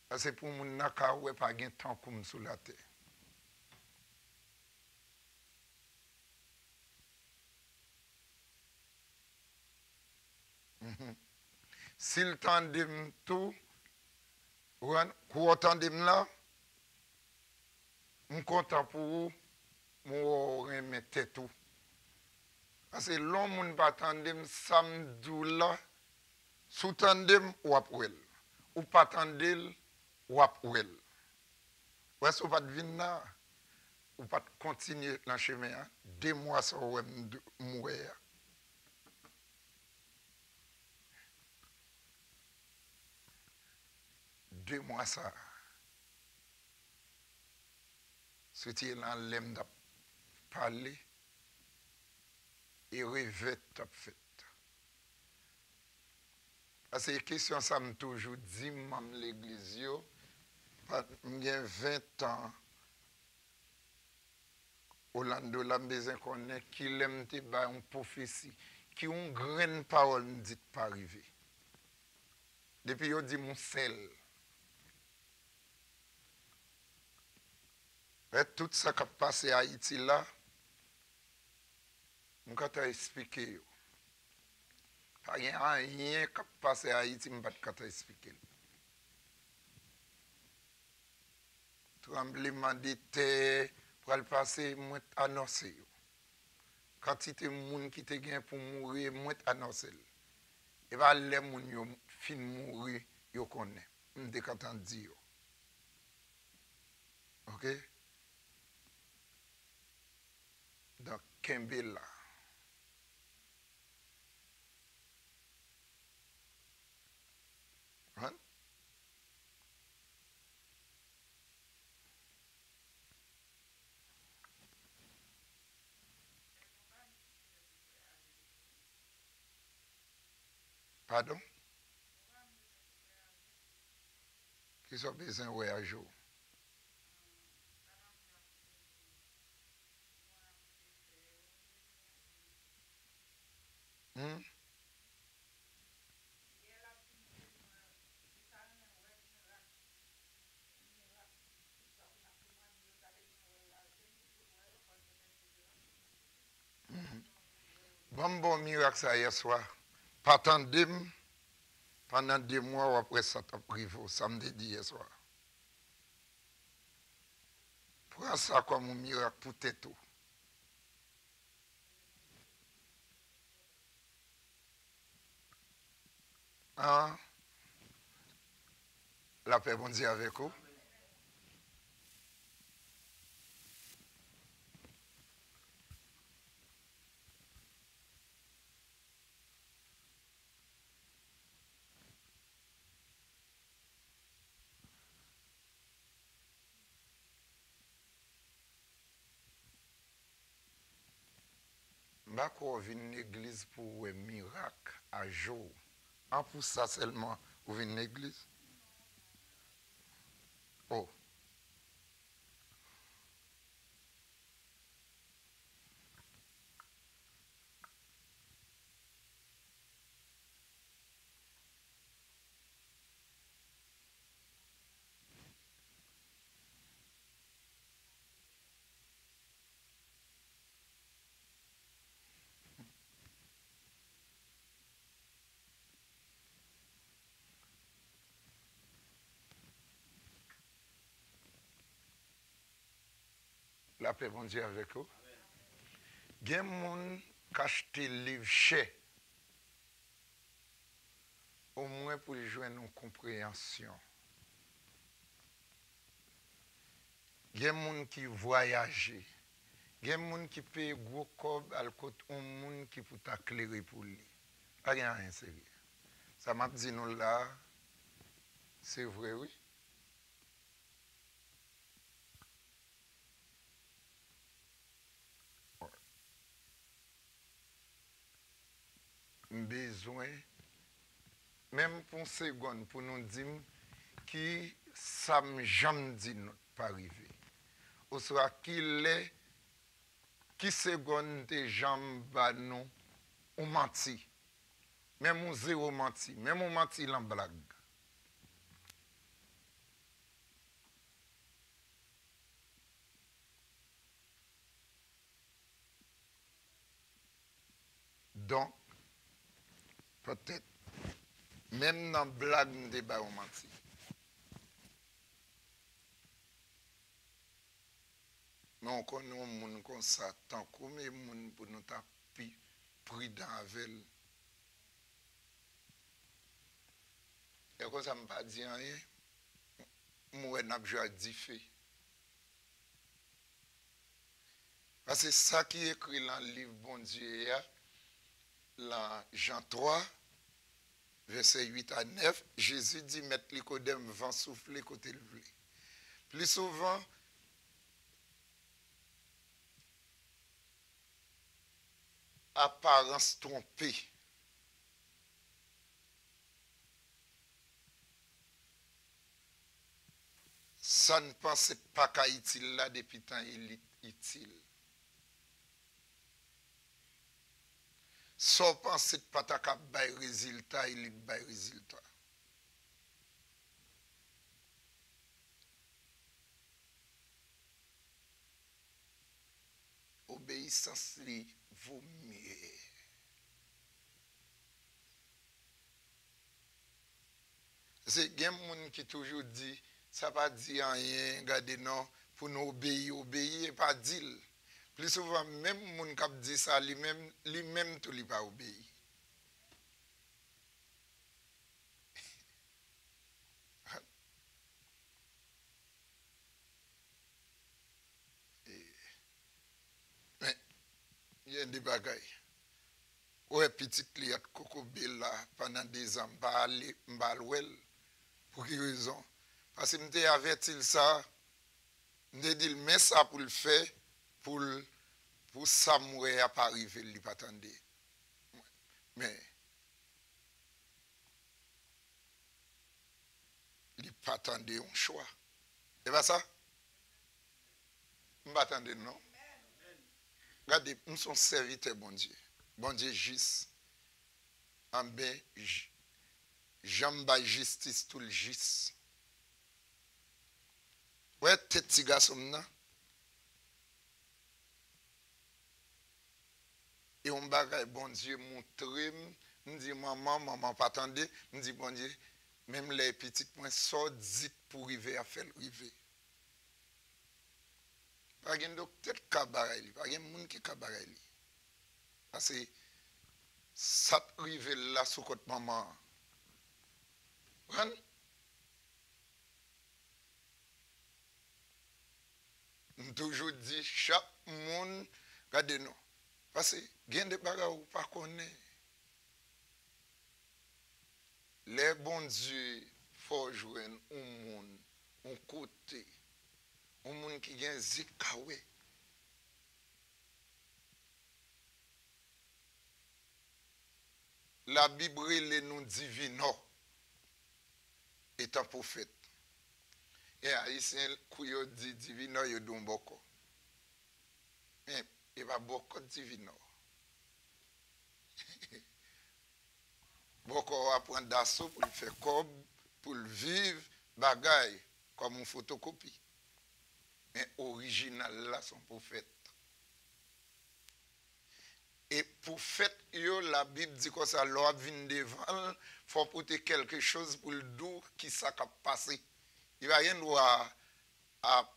Speaker 2: Parce que pour moun n'a ka ouais pas gain temps comme sous la terre. S'il tandem tout, ou tandem là, je suis content pour vous, je remettre tout. Parce que l'homme ne va tandem samedi là, sous tandem ou après. Ou pas tandem ou après. Ou est-ce que vous ne venir là, ou pas continuer dans le chemin, 2 mois sans mourir. 2 mois ça. C'était dans l'aime de parler et rêver de fait. Parce que la question, ça me toujours dit, même l'église, j'ai 20 ans, Orlando Lambezin connaît qui l'aime te ba une prophétie, qui ont grande parole dit pas arriver. Depuis yo dit mon sel. Et tout ça qui a passé à Haïti là, je vais expliquer. Il n'y a rien qui a passé à Haïti, je ne vais pas expliquer. Tremblement de terre, pour le passer, moi annoncé. Quantité de monde qui te gagne pour mourir, moi annoncé. Et bien, les gens qui fin mourir, ils connaissent. Je ne sais dire. OK? Donc, Kembela. Hein? Pardon? Qui sont besoin de voyager? Bon bon miracle ça hier soir. Pas attendez pendant 2 mois ou après ça t'a privé samedi hier soir. Prends ça comme un miracle pour tout. Hein? La paix bon Dieu avec vous. Je vais venir à l'église pour un miracle à jour. En pour ça seulement, vous venez à l'église? Oh. La paix, bon Dieu avec vous. Il y a des gens qui achètent des livres chers, au moins pour jouer une compréhension. Il y a des gens qui voyagent. Il y a des gens qui payent gros cob à côté de gens qui peut t'éclairer pour lui. Rien, sérieux. Ça m'a dit nous là, c'est vrai, oui. Besoin, même pour une seconde, pour nous dire qui ça me jamais dit nous pas arrivé. Ou soit qu'il est, qui seconde des jambes nous, ou menti. Même ou zéro menti, même ou menti en blague. Donc, peut-être, même dans blague, nous débat ou menti. Mais on connaît un monde comme ça, tant comme les gens pour nous taper prudent avec. Et quand ça ne me pas dit rien, moi, je n'ai pas dit fait. Parce que c'est ça qui est écrit dans le livre Bon Dieu, dans Jean 3, verset 8 à 9, Jésus dit, mettre Nicodème vent souffler côté le blé. Plus souvent, apparence trompée. Ça ne pensait pas qu'à utile là depuis tant il est utile. Sans penser pas qu'à bail résultat, il est bail résultat. Obéissance li vaut mieux. C'est il y a des gens qui toujours dit ça pas dit rien, regardez non, pour nous obéir et pas dire. Plus souvent, même les gens qui disent ça, lui-même, tout lui pas obéir. Mais, il y a des bagailles. Ouais, petite liette Coco Bella pendant des ans, m'balouel. Pour quelle raison? Parce que je averti ça, je dit mais ça pour le faire, pour ça mourir à pas arriver, il pas attendre. Mais il pas attendre un choix. C'est pas ça? Je ne pas attendre non. Regardez, nous sommes serviteurs, bon Dieu. Bon Dieu, juste. En ben, j'aime justice tout le juste. Ouais, tête petit garçon, non? Et on bagaille, bon Dieu, montré, me dit maman, pas attendez, me dit bon Dieu, même les petites points sortent dit pour arriver à faire arriver. Pas de docteur qui pas de monde qui cabaret. Parce que ça arrive là sous côté maman. Je toujours dit chaque monde, regardez-nous. Parce que il y a des bagages où pas connaît. Les bons dieux, faut jouer un monde, un côté, un monde qui a zikawe. La Bible les nous divino est un prophète. Et haïtien kuyo dit divino yo don boko. Mais il va beaucoup divino. Boko va prendre d'assaut pour faire comme pour vivre bagaille comme une photocopie. Mais original là son prophète. Et pour fait yo la Bible dit que ça loi vient devant, faut porter quelque chose pour le doux qui ça cap passer. Il va rien à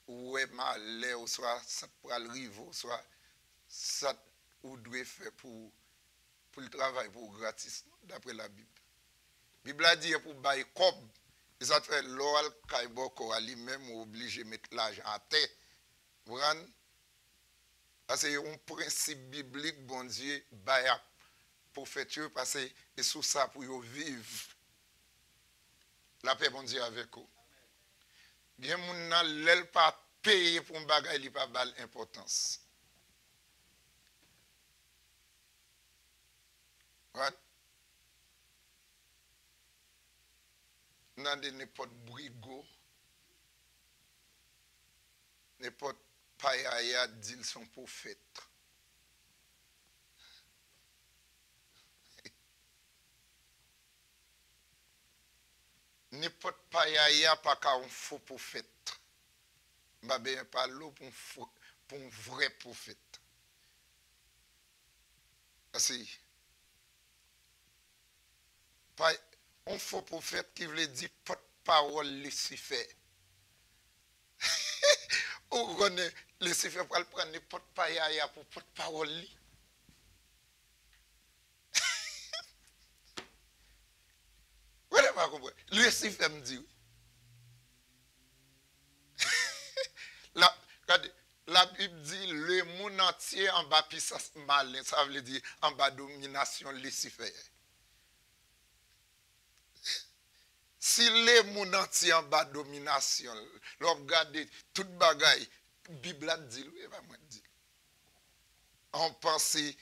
Speaker 2: ouais mal ou soit ça pour arriver soit ça ou doit faire pour le travail pour gratis d'après la Bible. La Bible a dit pour bailler comme ça fait l'oral kaiboko lui-même obligé mettre l'argent à terre. Vous voyez? C'est un principe biblique, bon Dieu, baya pour faire parce que c'est sous ça pour vivre. La paix, bon Dieu, avec vous. Il y a des gens qui ne pas payer pour un bagage, il n'y a pas d'importance. What? Dans n'importe brigo, n'importe païa dit son prophète. N'importe païa pas qu'un faux prophète. M'a bien parlé pour un vrai prophète. Parce un faux prophète qui veut dire porte-parole Lucifer. Ou connaît Lucifer pour prendre n'importe païa pour porte-parole. Vous n'avez pas compris. Lucifer me dit. La Bible dit le monde entier en bas puissance malin, ça veut dire en bas domination Lucifer. Si le monde entier en bas domination, l'on regarde toute bagaille, la Bible a dit, oui, va moi dire. On pense et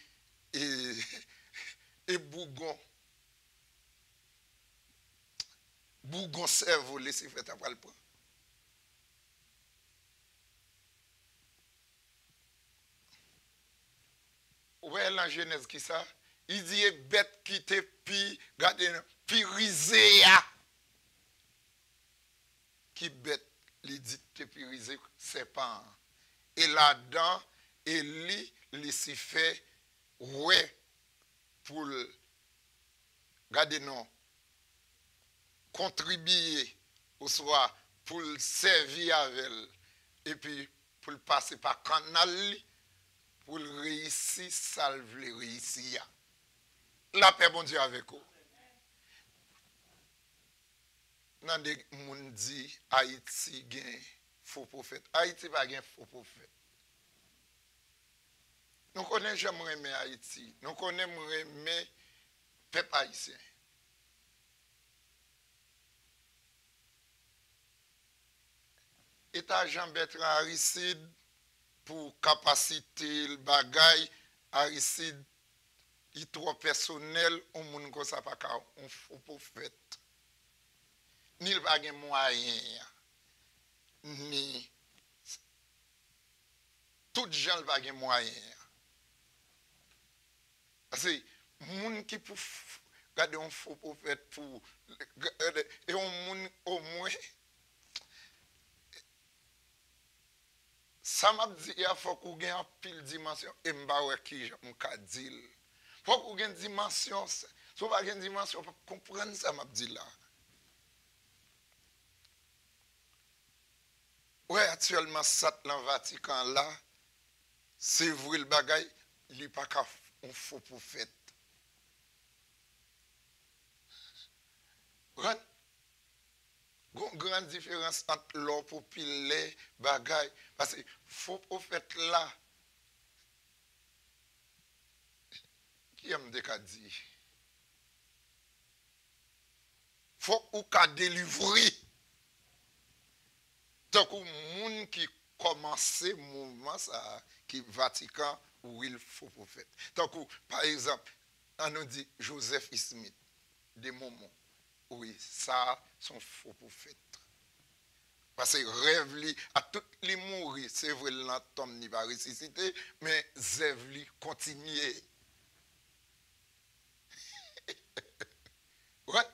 Speaker 2: Bougon cerveau Lucifer t'as pas le point. Ouais, la Genèse qui ça? Il dit bête qui te pirisé. Qui bête, il dit te pirisé, c'est pas. Et là-dedans, Élie, Lucifer, ouais, pour garder non, contribuer, ou soit pour servir avec elle, et puis pour passer par canal, pour réussir, salve les réussir. La paix, bon Dieu, avec vous. Dans des gens dit Haïti gagne faux prophète. Haïti pas gagne faux prophète. Nous connaissons jamais Haïti. Nous connaissons le peuple haïtien. État Jean-Bertrand Aristide pour capacité le bagaille Aristide il trop personnel au monde comme ça pas un faux prophète. Ni le pas de moyen ni tout gens le pas de moyen. Parce que monde qui pour garder un faux prophète pour et un monde au moins ça m'a dit, il faut qu'on ait un pile dimension, et m'ba qui m'ka dit. Faut qu'on ait une dimension, si on pas une dimension, pour comprendre ça m'a dit là. Ouais, actuellement, ça, dans le Vatican là, c'est vrai le bagay, il n'est pas qu'un faux prophète. Ouais. Une grande différence entre l'or pour piler, bagay. Parce que faux prophète là, qui aime de dire? Faut ou ka délivrer. Donc, moun qui commence le mouvement, ça, qui Vatican, où il faut prophète. Donc, par exemple, on nous dit Joseph Smith, des moments. Oui, ça, sont faux prophètes. Parce que rêve à tous les mourir, c'est vrai, l'entome n'y va ressusciter, mais zève continue. Ouais,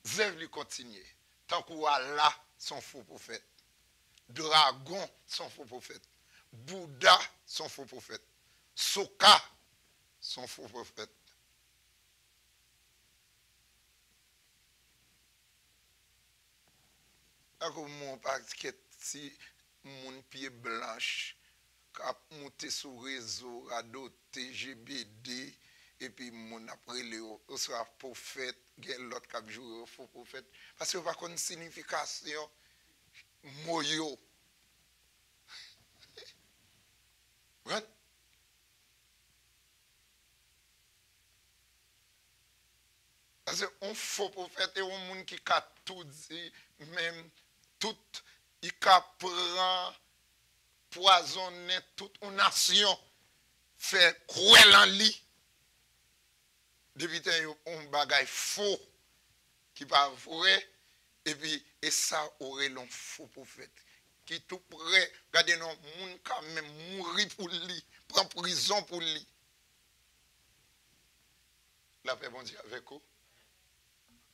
Speaker 2: zève continue. Tant qu'Allah, sont faux prophètes. Dragon, sont faux prophètes. Bouddha, sont faux prophètes. Soka, sont faux prophètes. Ako mon paquet si mon pied blanche cap monter sur réseau radio TGBD et puis mon après le soit prophète gen l'autre cap jouer faux prophète parce que pas connait signification moyo. Ouais. Parce qu'on faux prophète et un monde qui a tout dit même tout, il prend poisonner toute une nation, fait cruel en lit. Depuis un bagage faux qui pas vrai, et puis, et ça aurait l'un faux prophète. Qui tout prêt, regardez, non, moun quand même mourir pour lui, prend prison pour lui. La paix, bon Dieu, avec vous.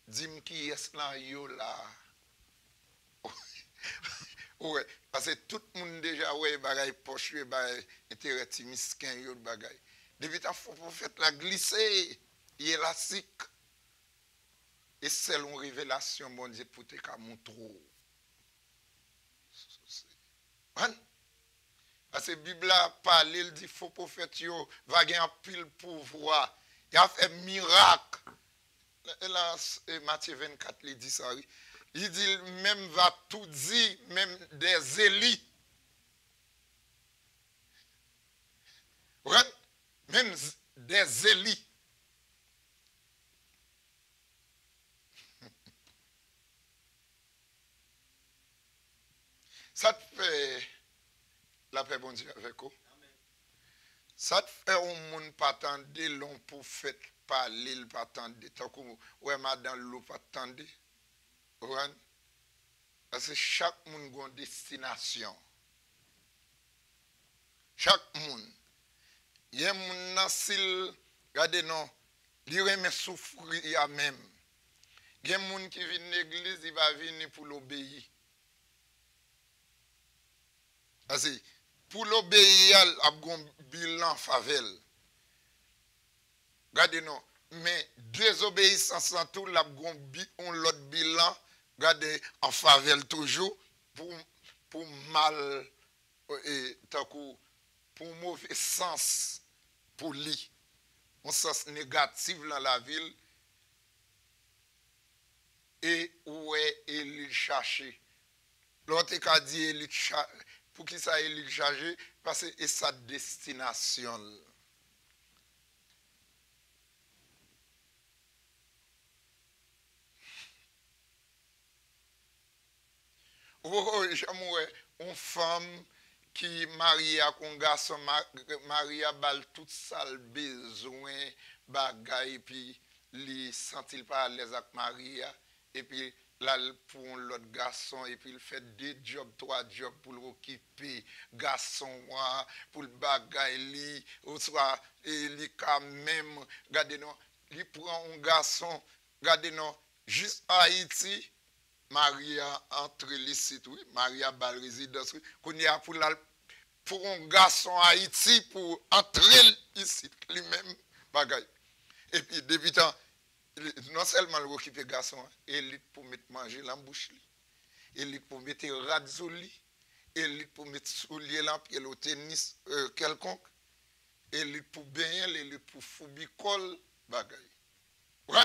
Speaker 2: Dis-moi qui est là, yo là. Ouais, parce que tout le monde déjà ouais bagay poche bagay intérêt miskin yo bagay. Depuis ta faux prophète la glisser, il est élastique. Et c'est une révélation bon Dieu pour te ka montrer. Parce que la Bible a parlé, il dit faux prophète yo va gagner un pile pouvoir. Il a fait miracle. Là Matthieu 24 il dit ça oui. Il dit même va tout dire, même des élites. Ouais? Même des élites. Ça te fait la paix bon Dieu avec vous. Ça te fait un monde pas attendre long pour faire parler, il pas attendre. Tant que ouais madame l'eau pas attendre. Parce que chaque monde a une destination. Chaque monde. Il y a un monde qui regardez non, il remet souffrir même. Il y a un monde qui vient de l'église, il va venir pour l'obéir. Parce que pour l'obéir, il y a un bilan favel. Regardez non, mais désobéissance en tout, il y a un autre bilan. Regardez, en faveur toujours, pour mal, et pour mauvais sens, pour lui. Un sens négatif dans la ville. Et où est il cherché? L'autre a dit, pour qui ça il cherché? Parce que c'est sa destination. J'aimerais une femme qui marie à un garçon, marie à bal tout ça le besoin, bagay, puis il sentit pas à l'aise avec Maria, et puis là pour l'autre garçon, et puis il fait 2 jobs, 3 jobs pour l'occuper, garçon, pour le bagay, ou soit, il quand même, regardez non, il prend un garçon, regardez non, juste à Haïti, Maria entre les sites, oui, Maria bal résidence, oui, qu'on y a pour la pour un garçon Haïti pour entrer ici lui-même bagaille. Et puis depuis temps non seulement le occuper garçon, il pour mettre manger dans la bouche, il pour mettre radio li, il pour mettre soulier là pied au tennis quelconque, il pour baigner, il pour foubicole bagaille. Ouais?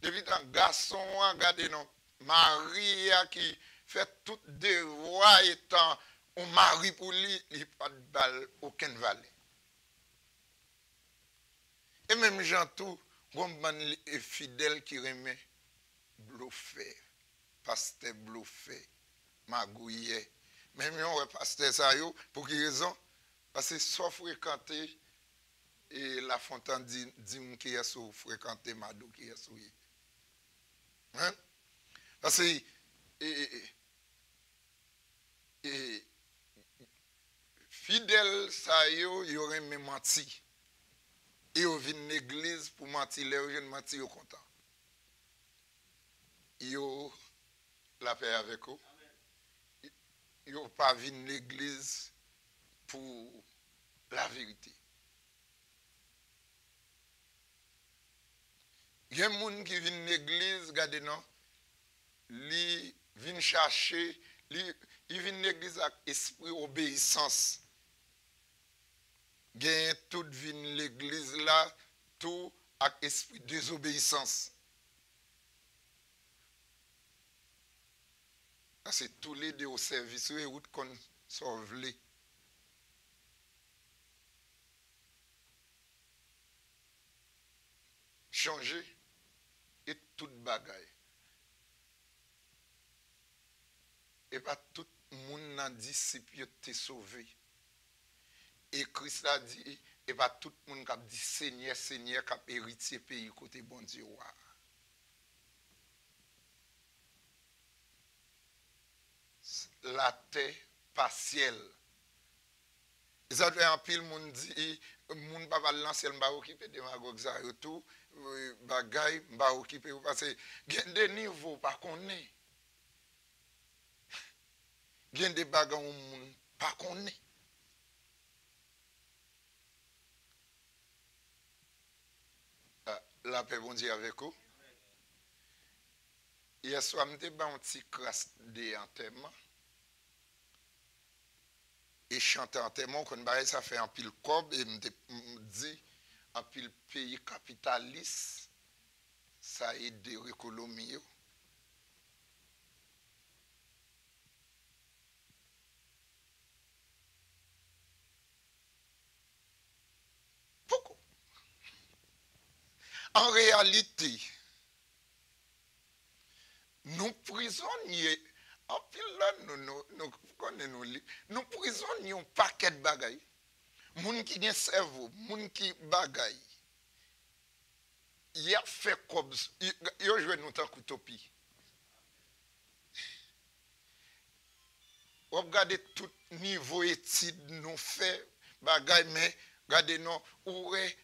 Speaker 2: Depuis temps garçon regardez non Maria qui fait tout devoir étant un mari pour lui, il pas de balle aucune valeur. Et même Jean tout Gomban est fidèle qui remet bluffé, pasteur bluffé, magouillé. Même on pasteur ça yo pour quelle raison? Parce que soit fréquenté et la fontaine dit qui est sous fréquenté Madou qui est sous. Hein? Parce que fidèle ça yo y aurait même menti. Et on vient l'église pour mentir, les gens mentir, ils sont contents. Ils ont la paix avec eux. Ils n'ont pas venu l'église pour la vérité. Il y a des gens qui viennent l'église, regardez non, ils viennent chercher, ils viennent l'église avec esprit obéissance. Gagne tout vin l'église là, tout avec esprit désobéissance. C'est tous les deux au service et où qu'on sauve les. Changer et toute bagaille. Et pas tout le monde dans disciple t'est sauvé. Et Christ a dit, et pas tout le monde qui a dit Seigneur, Seigneur, qui a hérité pays côté bon Dieu. La terre partielle. Et ça fait un pile, monde dit, monde va pas lancer le bas occupé de démagogue ça et tout, bagaille, va occupé parce que il y a des niveaux pas connaît. Il y a des bagages monde pas connaît. La paix bon Dieu avec vous. Hier soir, je me un petit classe d'enterrement. Et chanter enterrement, quand ça fait un pile cob, et me dit, un pile pays capitaliste, ça aide l'économie. Pourquoi? En réalité, nous prisonniers, en pile là, nous prisonniers un paquet de bagailles. Moun qui gen cerveau, moun qui bagaille. Il a fait comme il a joué nous tant qu'utopie. Regardez tout niveau étude nous fait bagaille mais regardez non oué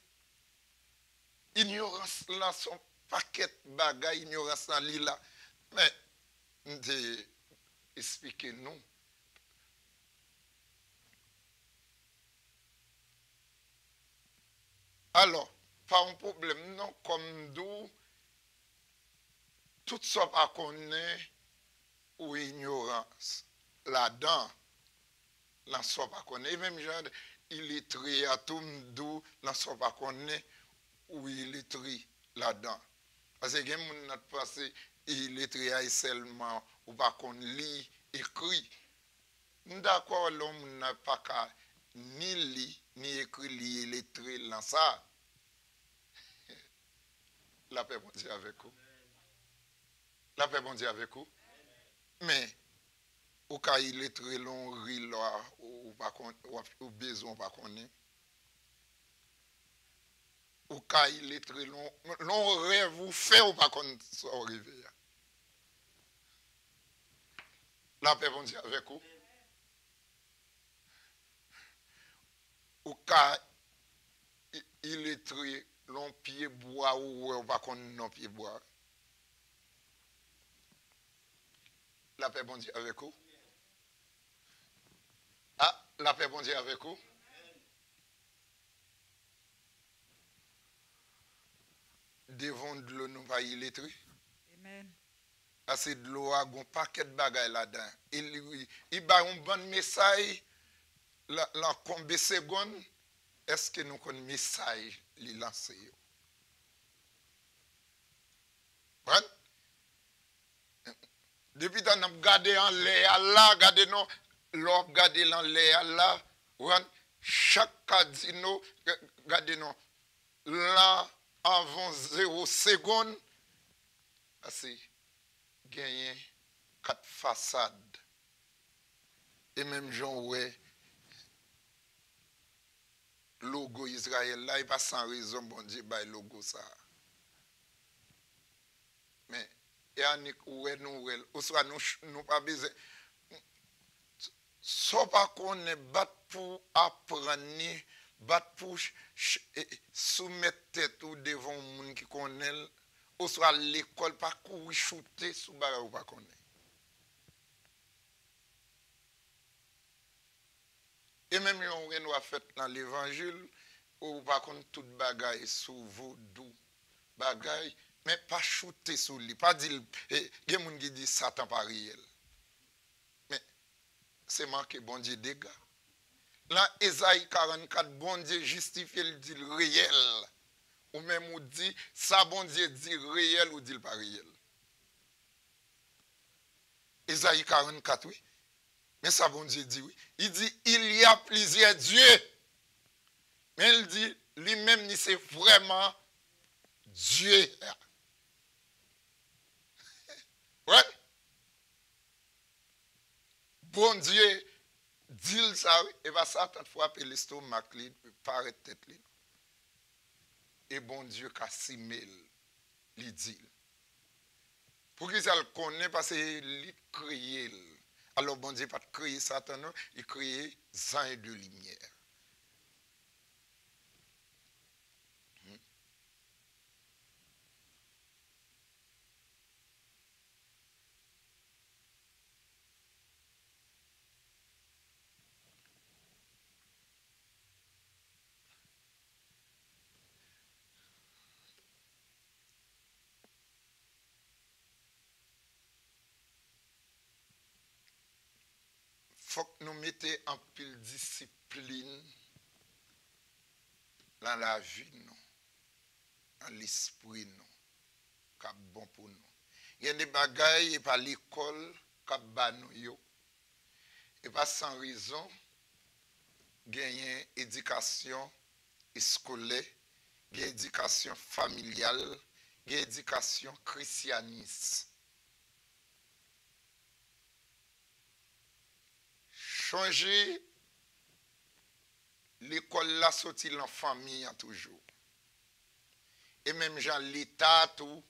Speaker 2: ignorance là son paquet bagaille ignorance là li là. Mais expliquez nous. Alors, pas un problème, non, comme d'où tout ça pas connaît ou ignorance là-dedans, là ça pas connaît. Et même genre, il est très à tout d'où, là ça pas connaît ou il est très là-dedans. Parce que quelqu'un n'a pas passé, il est très seulement ou pas qu'on lit, écrit. D'accord, l'homme n'a pas qu'à ni lire, ni écrit, il est très dans ça. La paix bon Dieu avec vous. La paix bon Dieu avec vous. Mais, au cas il est très long, ou besoin pas connaître. Au cas il est très long, long rêve vous fait ou pas connaître ça arriver. La paix bon Dieu avec vous. Au cas il est très long pied bois ou pas connaître non pied bois. La paix bon Dieu avec vous. Ah, La paix, bon Dieu, avec vous. Devant de l'eau, nous pas illettrés.
Speaker 1: Amen.
Speaker 2: Parce que de l'eau a un paquet de bagages là-dedans. Il a un bon message, la combien de secondes, est-ce que nous avons un message li lancé? Depuis que nous avons gardé en l'air là, gardé non, l'on gardé en l'air là, chaque casino, gardé non, là, avant 0 seconde, parce que gagné 4 façades. Et même Jean, ouais, logo Israël là, il pas sans raison, bon Dieu, bah, logo ça. Mais, et Annick, ouais, nous, ou soit nous pas besoin. Soit pas qu'on est battu pour apprendre, battu pour soumettre tête ou devant un monde qui connaît, ou soit l'école, pas courir shooter sous barre ou pas connaître. Et même si on a fait dans l'évangile, ou pas contre toute bagaille sous vaudou, bagaille, mais pas shooter sous lui, pas dire, il y a des gens qui disent Satan pas réel. Mais c'est marqué bon Dieu dégâts. Là, Esaïe 44, bon Dieu justifie, il dit réel. Ou même on dit, ça bon Dieu dit réel ou dit pas réel. Esaïe 44, oui. Mais ça bon Dieu dit oui. Il dit, il y a plusieurs dieux. Mais il dit, lui-même, c'est vraiment Dieu. Ouais. Bon Dieu dit ça, oui. Et va ça, tant de fois, appeler l'estomac, il paraît tête. Et bon Dieu, qu'a simel, il dit. Pour qu'il le connaisse, parce qu'il crée. Alors bon Dieu, pas de créer Satan, non, il crée sang de lumière. Faut que nous mettions en pile discipline dans la vie, nous, dans l'esprit, nous, qui est bon pour nous. Il y a des bagailles et par l'école qui est bon nous. Et pas sans raison, gagner éducation scolaire, gagner éducation familiale, gagner éducation christianiste. Changer l'école là sorti en famille toujours. Et même genre l'État tout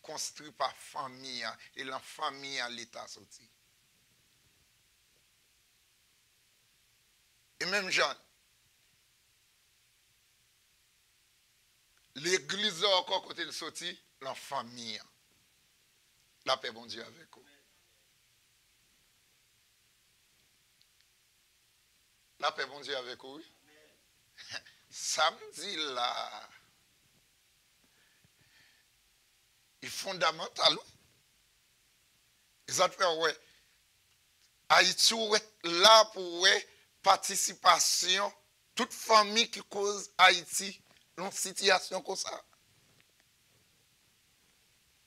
Speaker 2: construit par famille et la famille à l'État sorti. Et même genre l'église encore côté de sorti la famille. La paix bon Dieu avec vous. La paix bon Dieu avec vous. Samedi là, il est fondamental. Ils ont fait, ouais, Haïti est là pour participation, toute famille qui cause Haïti dans une situation comme ça.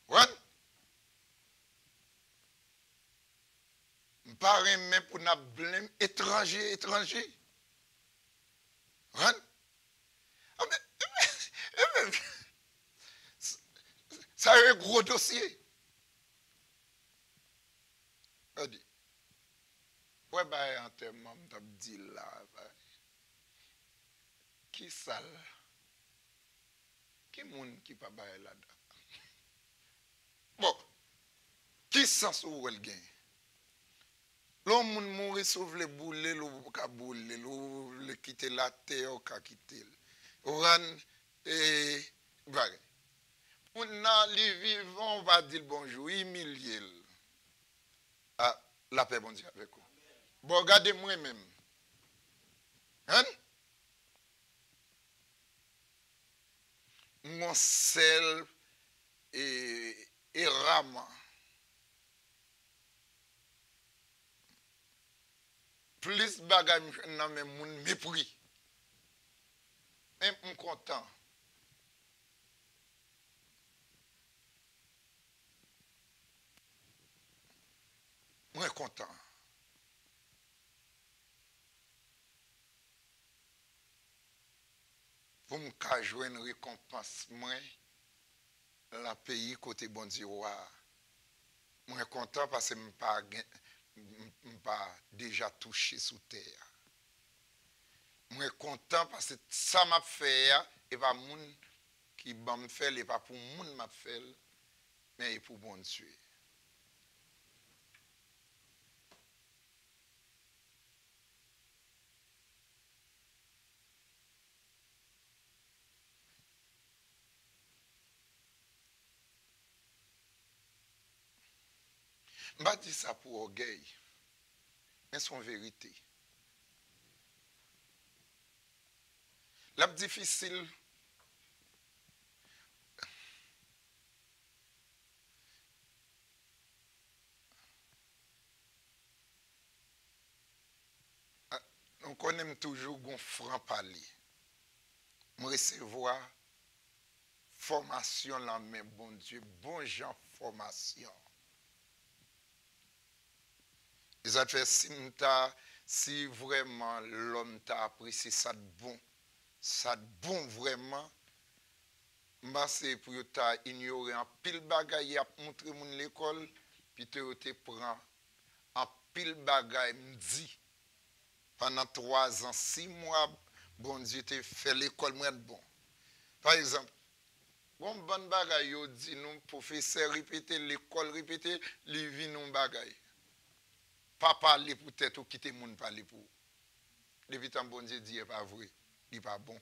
Speaker 2: Ouais. Je ne parle même pour nous blâmer étranger. Ouais. Ah, mais, ça a un gros dossier. Ouais, bah, en termes, je dis là, qui ça là? Qui monde qui pas bailler là-dedans? Bon, qui sens où elle gagne? L'homme mourir sauve les boulets, le ka boulé, le quitter la terre, ka quitter. Oran et bagay. On a les vivants, on va dire bonjour, humilier. Ah, la paix bon Dieu avec vous. Bon, regardez moi-même. Hein? Mon sel et rama. Plus bagay nan men moun mépris. Mais suis content. Moi content. Pour me jouer une récompense, moi, la pays côté bon Dieu. Moi content parce que je ne pas déjà touché sous terre. Moi content parce que ça m'a fait et pas moun qui me fait et pas pour moun m'a fait mais pour bon Dieu. Je ne dis pas ça pour orgueil, mais c'est une vérité. La difficile, on connaît toujours un franc parler. Je recevoir formation là, mais bon Dieu, bon genre formation. Et ça fait si vraiment l'homme t'a apprécié ça de bon vraiment, c'est pour t'a ignorer un pile bagaille à montrer mon l'école, puis te prend un pile bagaille me dit pendant 3 ans, 6 mois, bon Dieu te fait l'école moins bon. Par exemple, bon bagaille yo dit nous professeur répéter l'école répéter, li vin nous bagaille. Pas parler pour tête ou quitter moun parler pour. Depuis tant bon Dieu dit pas vrai, il pas bon.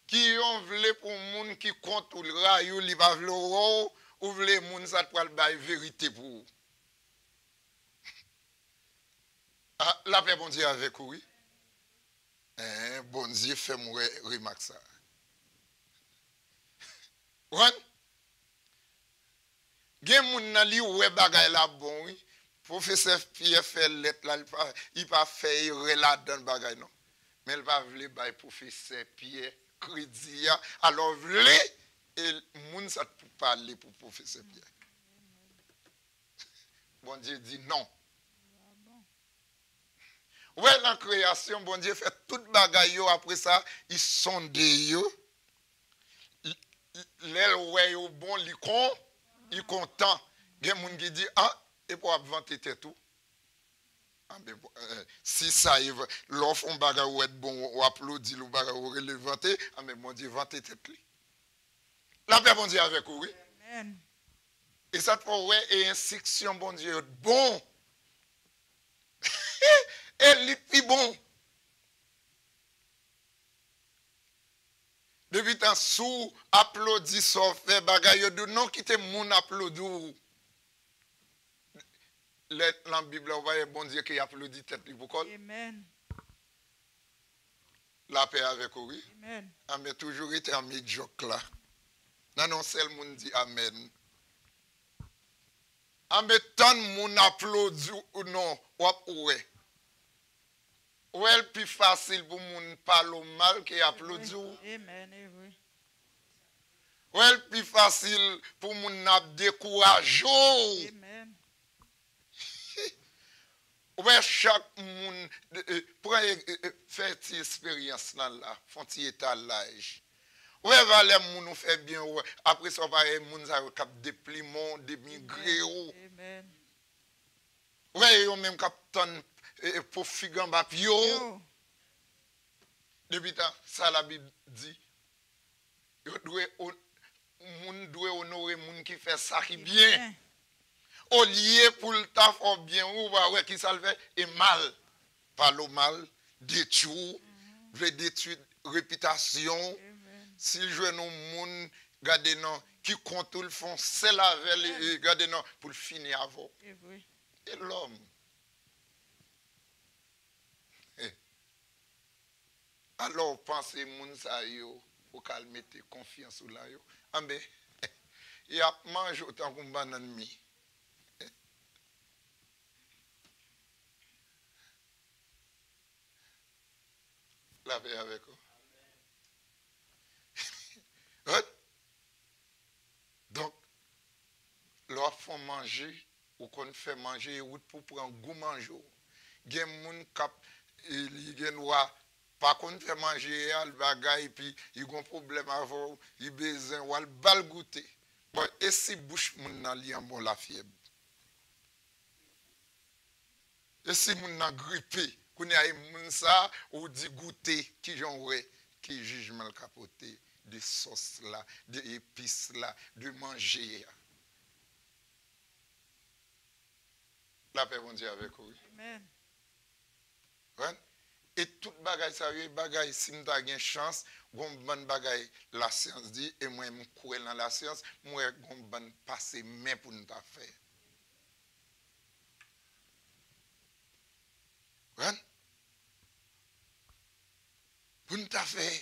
Speaker 2: Qui on vle pour moun qui compte ou le rayou, li pas vle ou vle moun ça pour le bail vérité pour. Ah, la paix bon Dieu avec oui. Bon Dieu fait moi remarque ça. Wan? Gen moun nan li oué bagay la bon oui. Professeur Pierre fait lettre là, il pas fait la donne bagay non. Mais il va vle bay professeur Pierre crédit alors vle et moun ça pour parler pour professeur Pierre. Bon Dieu dit non. Ouais la création bon Dieu fait toute bagay yo après ça, ils sonde yo. L'el ouais yo bon il content. Gen moun qui dit ah et pour vanter tout. Ah, ben, si ça y va, l'offre on baga ou être bon ou applaudir ou baga ou relevanter, ah mais mon Dieu vanter tête li. La paix bon Dieu avec vous, oui. Amen. Et ça te fait ouais et instruction bon Dieu bon. Et li pi bon. Depuis tant sous applaudi so fait baga yo de non quitter moun applaudou. La Bible, on voit bon Dieu qui applaudit tête li pour Amen. La paix avec vous, oui. Amen. Amen. Toujours été en médiocre là. Non, seul monde dit Amen. Amen, tant moun applaudit ou non, ouais. Ou est plus facile pour moun parler mal qui applaudit. Amen, oui. Ou est plus facile pour moun décourager. Amen. Ouais, chaque monde prend faire une expérience là, font un étalage. Ouais, va moun nous fait bien après ça va moun ça cap dépliement, démigré. Amen. Ouais, yo même capitaine pour figan bapio. Depuis temps ça la Bible dit yo moun doit honorer moun qui fait ça qui bien. Au lieu pour le taf bien ou ouais qui ça le fait et mal par le mal détruire veut détruire réputation si je nous monde garder non qui compte le fond c'est la veille garder non pour finir avant et l'homme Alors, pensez, moun sa yo, ou calmete confiance ou la yo. Ambe, il a mangé autant qu'on banane mi. La paix avec vous. Donc, leur font manger, ou qu'on fait manger, ou pour prendre goût manger. Il y a des gens qui pas qu'on fait manger, il bagaille, puis il a un problème avant, il a besoin, ou il bal goûter. Bon, et si bouche moun nan li an bon la fièvre? Et si moun nan grippé, qu'on y a moun ça, ou dit goûter, qui j'en ouais, qui jugement le capoté, de sauce là, de épices là, de manger. La paix, bon Dieu, avec vous.
Speaker 1: Amen.
Speaker 2: Ouais? Et toute bagaille, ça y est, bagaille, si nous avons une chance, gon bonne bagaille, la science dit, et moi, je crois dans la science, moi, gon bonne passer main pour nous faire. Ouais? Pour nous faire.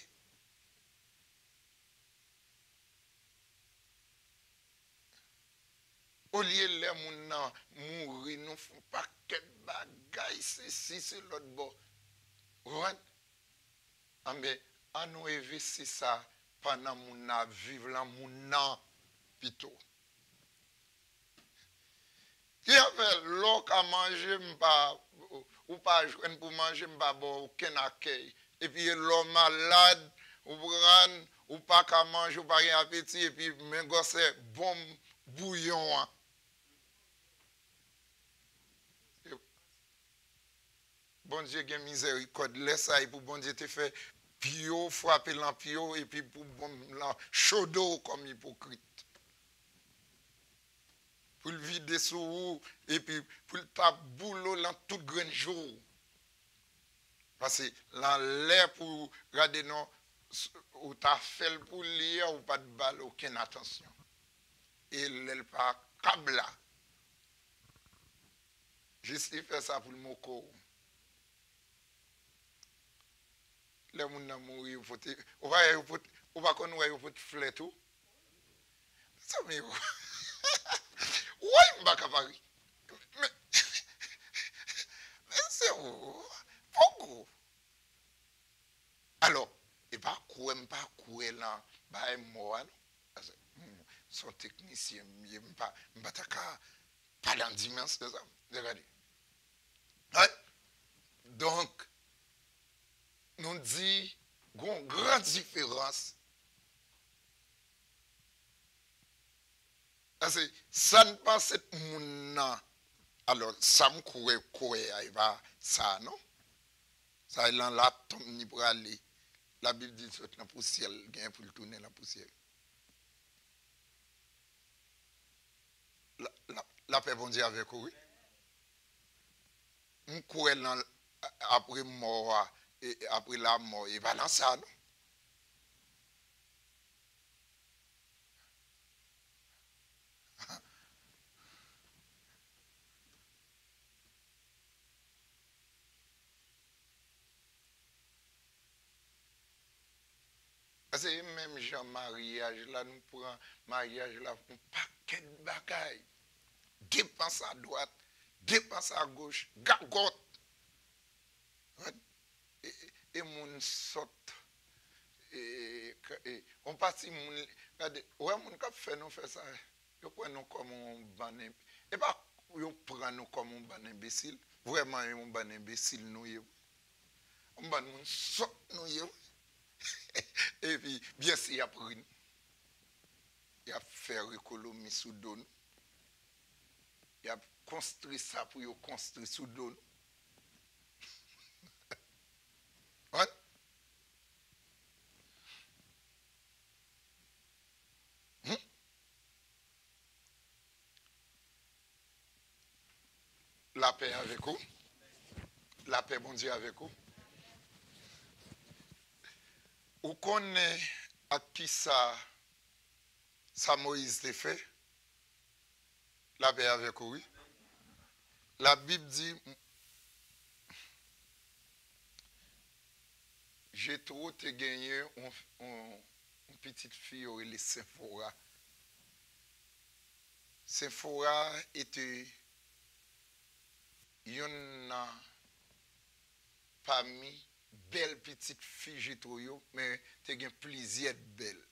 Speaker 2: Au lieu de les gens mourir, nous ne faisons pas que bagaille, c'est l'autre bord. Ouais? Mais à nous investir ça pendant mon vivre là, mon plutôt. Qui a fait l'eau à manger, ou pas joindre pour manger, pas bon, aucun accueil. Et puis l'homme malade, ou pas qu'à manger, ou pas rien appétit, et puis mes gosses, bon bouillon. Bon Dieu, il miséricorde, laisse ça, et pour bon Dieu te fait pio, frapper l'ampio, et puis pour bon chaud d'eau comme hypocrite. Pour le vider sous vous, et puis pour le taper boulot dans tout grand jour. Parce que dans l'air pour regarder non, ou t'as fait pour lire, ou pas de balle, aucune attention. Et elle pas câble là. Juste il fait ça pour le moko. Les gens qui mourir, on va connaître, il faut fleur tout. Ça me oui, je ne suis pas Paris. Mais c'est où? Pourquoi? Alors, il n'y a pas quoi là, bah moi, son technicien, il ne pas dans la dimension de ça. Regardez. Donc, nous dit une grande différence. Parce que ça ne passe pas mon. Alors, ça me courait, il va ça, non? Ça, il en la tombe ni pour aller. La Bible dit que la poussière, il y a pour tourner la poussière. La paix, bon Dieu, avec vous. On courait après mort, et après la mort, il va dans ça, non? Parce que même Jean mariage, là, nous prenons mariage, là, un paquet de bagailles. Dépense à droite, dépense à gauche, gagote. Et mon saute. Et on passe, regardez, ouais, mon cap fait nous faire ça. Ils prennent nous comme un ban et pas, ils prennent nous comme un ban imbécile. Vraiment, un ban imbécile, nous. On ban nous saute, nous. Et puis, bien sûr, il a pris. Il a fait économie sous don. Il a construit ça pour y construire sous don. Ouais? La paix avec vous. La paix, bon Dieu, avec vous. Vous connaissez à qui ça Moïse t'a fait? La paix avec vous, oui. La Bible dit, Jétro te gagné une petite fille, les Sephora. Sephora était une parmi belle petite fille Jétro, mais te gagné plusieurs belles.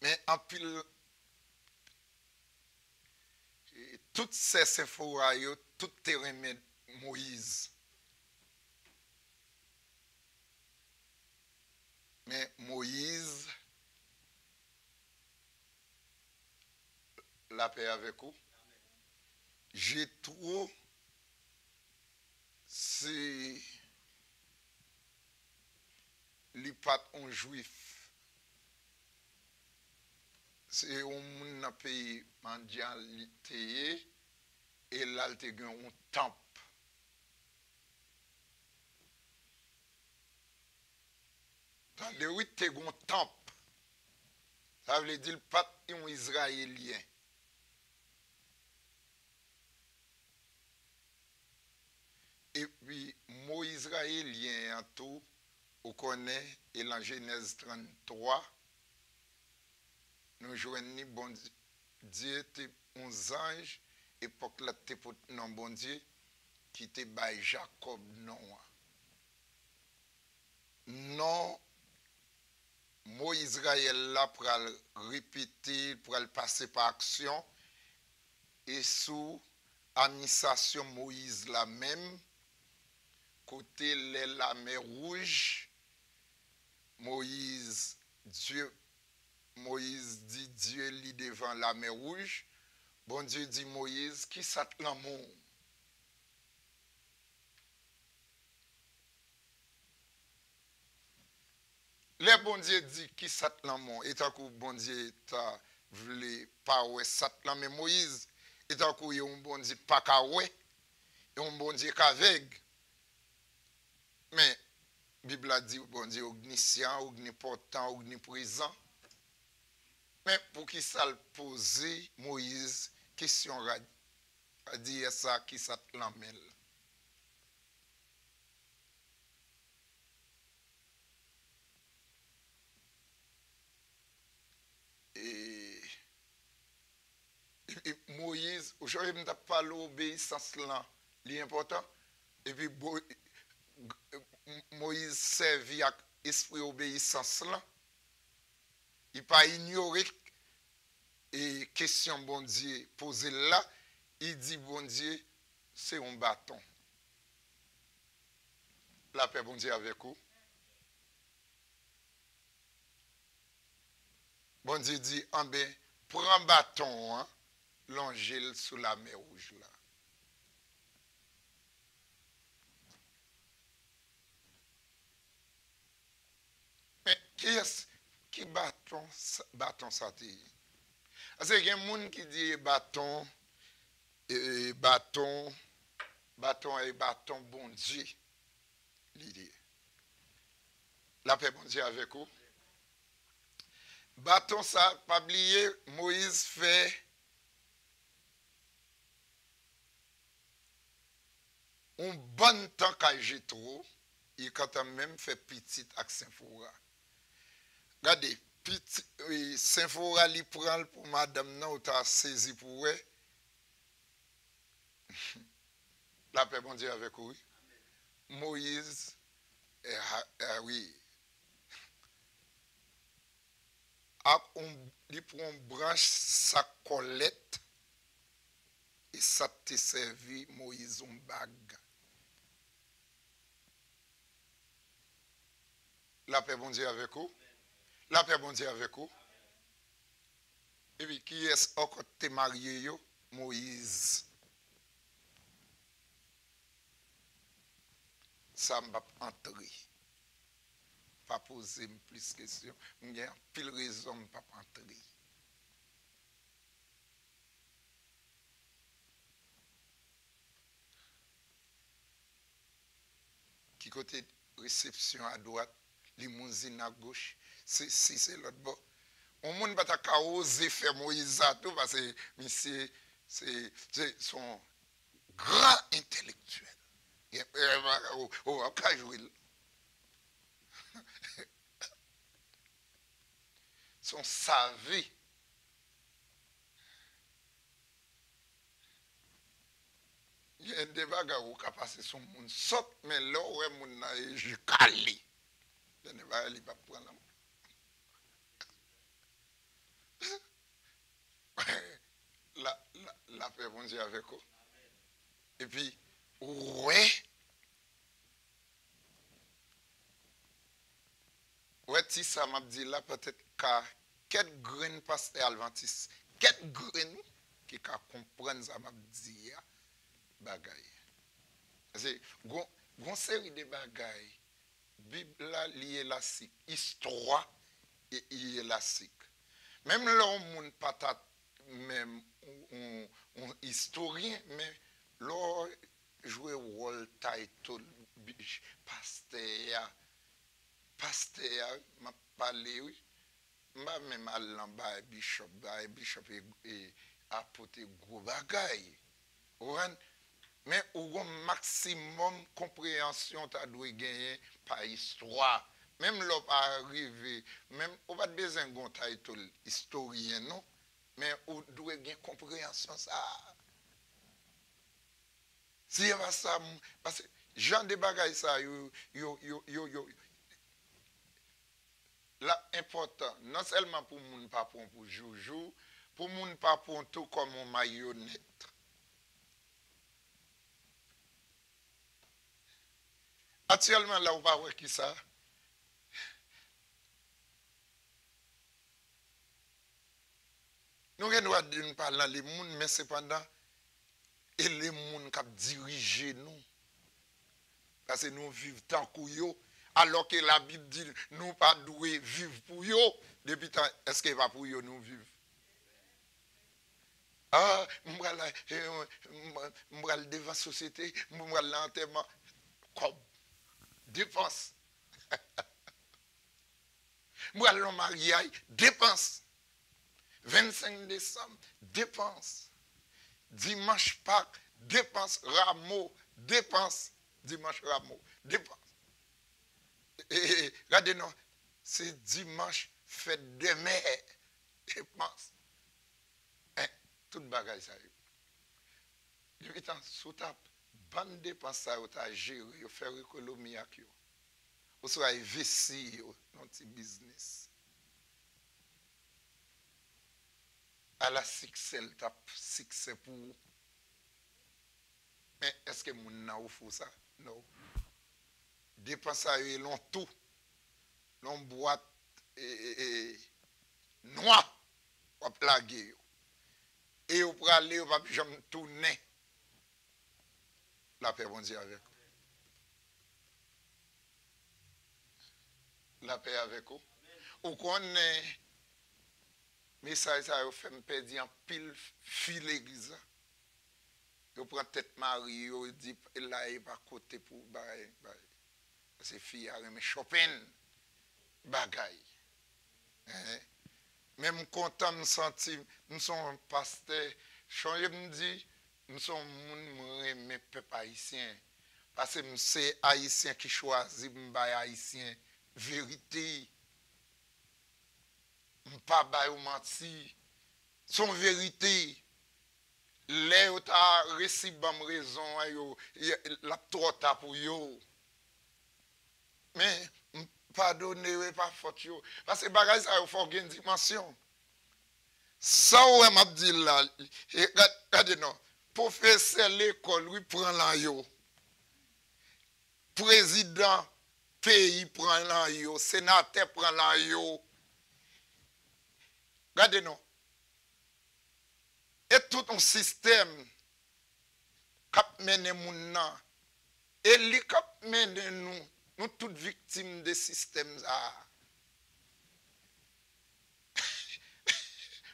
Speaker 2: Mais en pile, toutes ces Sephora, toutes te remettent Moïse. Mais Moïse, la paix avec vous. Jétro, c'est les pas un juif. C'est un pays mondialité et là, il y a un temple. Dans les 8, il y a un temple. Ça veut dire pas un Israélien. Et puis, mot israélien en tout, on connaît, et dans Genèse 33, nous joignons bon Dieu, un ange, époque là, t'es pour non bon Dieu, qui était by Jacob non. Non, mot Israël là pour le répéter, pour le passer par action, et sous administration Moïse la même, côté la mer rouge, Moïse dit Dieu lit devant la mer rouge. Bon Dieu dit Moïse, qui ça l'amour? Le bon Dieu dit qui ça l'amour? Et tant que bon Dieu t'a voulu pas ouais ça l'amour Moïse, et tant que y a un bon Dieu pas qu'à ouais, et un bon Dieu qu'avec. Mais la Bible a dit bon Dieu omniscient, omnipotent, omniprésent. Mais pour qui ça le poser Moïse question a dit ça qui ça l'amour? Et Moïse, aujourd'hui, je ne pas l'obéissance là, l'important. Et puis Moïse servi à esprit obéissance là. Il n'a pas ignoré et question bon Dieu posée là. Il dit bon Dieu, c'est un bâton. La paix bon Dieu avec vous. Bon Dieu dit, en ben, prends bâton, hein, l'angèle sous la mer rouge là. Mais qui bâton ça te? Parce qu'il y a des gens qui disent bâton et bâton bon Dieu. L'idée. La paix bon Dieu avec vous. Bâton ça, pas oublier, Moïse fait un bon temps qu'à Jétro, il quand même fait petite avec Saint-Fora. Regardez, petit Saint-Fora il prend pour madame nan ou t'a saisi pour elle. La paix bon Dieu avec vous. Moïse oui. Il prend une branche sa colette et ça te servi Moïse une bague. La paix bon Dieu avec vous. La paix bon Dieu avec vous. Et puis qui est-ce encore te marié yo? Moïse. Ça m'a entré. Pas poser plus de questions. Il y a pile raison de ne pas entrer. Qui côté réception à droite, limousine à gauche, c'est l'autre bord. On ne peut pas oser faire Moïse à tout parce que c'est son grand intellectuel. son savé. Il y a des bagages où on passe son monde saute, mais là où est mon je calé. Il ne va pas prendre la paix bon Dieu avec vous. Et puis, ouais, si ça m'a dit là, peut-être qu'à quelques graines pasteur Adventiste, quelques graines qui comprennent ça m'a dit, bagaille. C'est une série de bagailles. Bible là lié élastique, histoire et élastique. Même là on monde pas même un historien mais là jouer rôle title pasteur m'a parlé oui m'a même aller en bas bishop et apporter gros bagaille. Mais au maximum compréhension tu dois gagner par histoire. Même l'on pas arrivé, même on va besoin d'un title historien non, mais on doit gagner compréhension ça. Si y a ça parce que Jean de bagaille ça là important non seulement pour moun pas pour joujou, pour moun pas pour tout comme un marionnette. Actuellement, là, on va voir qui ça. Nous avons parler dans les mondes, mais cependant, et les mondes qui dirigent nous. Parce que nous vivons tant que nous, alors que la Bible dit nous pas doués vivre pour eux. Depuis tant, est-ce qu'il va pour eux nous vivre? Ah, je vais devant la société, je vais l'enterrement. Comme dépense. Moi, le mariage, dépense. 25 décembre, dépense. Dimanche Pâques, dépense. Rameau, dépense. Dimanche Rameau, dépense. Et regardez-nous, c'est dimanche, fête des mères, dépense. Tout bagage ça. Depuis tant, sous ta bande dépense, ça, tu as géré, tu faire économie avec eux. Ou soit investir dans petit business. À la succès, tu as succès pour vous. Mais est-ce que mon n'a fait ça? Non. Dépense à eux, l'on tout. L'on boîte noir pour plaguer. Et vous pouvez aller, vous ne jamais tourner. La paix, bon Dieu, avec vous. La paix avec vous. Ou qu'on est, mais ça vous fait me perdre en pile fil l'église. Vous prenez tête Marie, vous dit là, il pas côté pour bagaille. C'est fille à me Chopin, bagaille. Même content me sentir, nous sommes pasteurs, je me dis, nous sommes mes peuples haïtiens. Parce que c'est haïtien qui choisit, haïtien, vérité. Pas bail ou menti. Son vérité. Les où t'as reçu bonne raison, la trop pour yo. Mais pardonnez pas faute yo. Parce que bagage ça faut une dimension. Ça ouais m'a dit là, regardez non. Professeur l'école lui prend là yo. Président pays prend là yo, sénateur prend là yo. Regardez non. Et tout un système qui mène moun nan. Et li qui mène nous toutes victimes des systèmes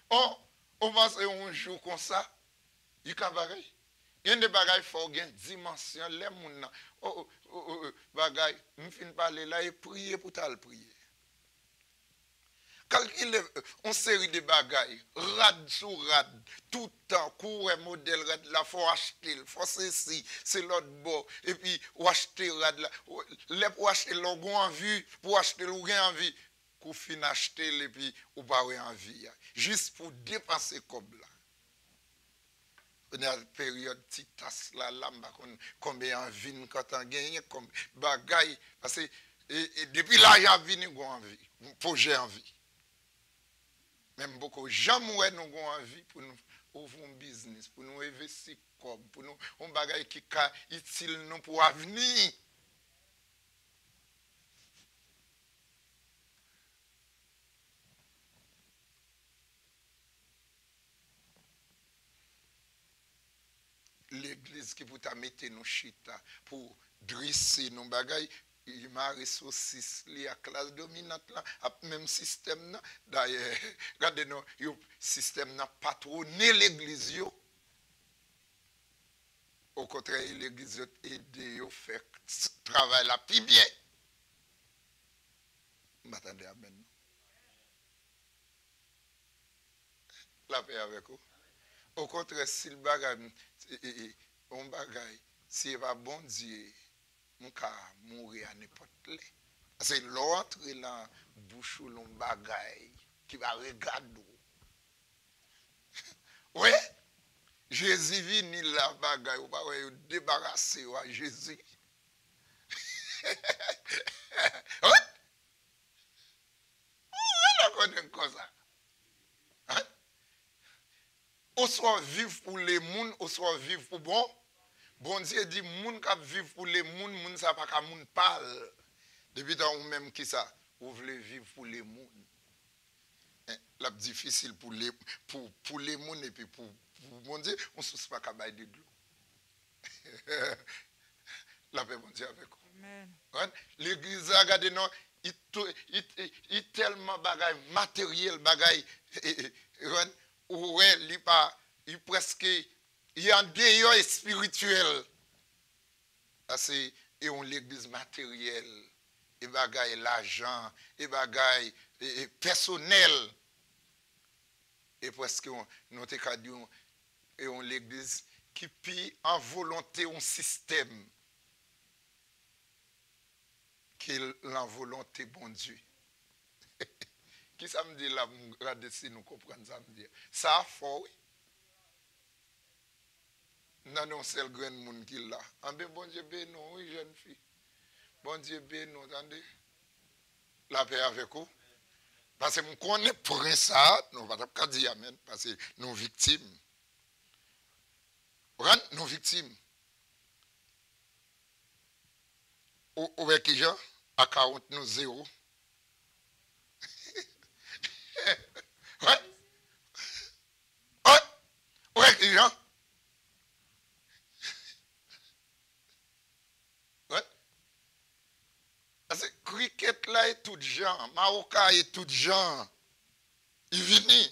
Speaker 2: on va se un jour comme ça, il y a pareil. Il y a des bagages faut gain dimension les moun nan. Bagay, me fin parler là et prier pour tal prier. Quand il est une série de bagailles, rad sur rad, tout le temps, courir modèle rad là, faut acheter, il faut ceci, c'est l'autre bord, et puis, ou acheter rad là, pour acheter l'orgon en vue, pour acheter l'orgon en vue, qu'on fin acheter et puis ou pas envie. Juste pour dépenser comme là. Dans la période titas là, combien en vin quand on gagne, comme bagaille. Parce que depuis l'argent vini, nous avons envie. Projet envie. Même beaucoup de gens nous avons envie pour nous ouvrir un business, pour nous investir comme, pour nous un bagaille qui est utile nous pour l'avenir. L'église qui vous a mis nos chita pour dresser nos bagailles, il m'a ressources la classe dominante là, même système là. D'ailleurs, regardez nous, le système n'a pas patronné l'église yo. Au contraire, l'église a aidé à faire travail là plus bien. M'attendez amen. La paix avec vous. Au contraire, si le bagage, on bagaille, si il va bon Dieu, on peut mourir à n'importe où. C'est l'autre là, bouche ou l'on bagaille, qui va regarder. Oui, Jésus vient la bagaille, ou pas débarrasser à Jésus. Oui, on connaît comme ça. Ou soit vivre pour les gens, ou soit vivre pour bon. Bon Dieu dit, moun qui vivent pour les gens, moun ça pas qu'à moun parle. Depuis temps ou même qui ça, vous voulez vivre pour les gens. La difficile pour les gens et puis pour bon Dieu, on ne se pas qu'à bailler de l'eau. La paix bon Dieu avec vous. Amen. L'église a regardé non, il tellement bagaille matériel bagaille ouais, il presque il en dehors spirituel. C'est et on l'église matérielle, et bagaille l'argent, et bagaille personnel. Et presque nous te ka dit et on l'église qui pille en volonté un système qui est la volonté bon Dieu. Qui ça me dit là, regardez si nous comprenons ça me dit. Ça a fort, oui. Non, c'est le grand monde qui est là. En bien, bon Dieu, ben non, oui, jeune fille. Bon Dieu, ben non, attendez. La paix avec vous. Parce que nous connaissons pour ça, nous ne pouvons pas dire amen, parce que nous victimes. Nous victimes. Ou est qui gens? À 40, nous 0. Ouais. Ouais. Ouais, qui gens? Ouais. Parce que cricket là est tout gens, Maroca est tout gens. Il vient.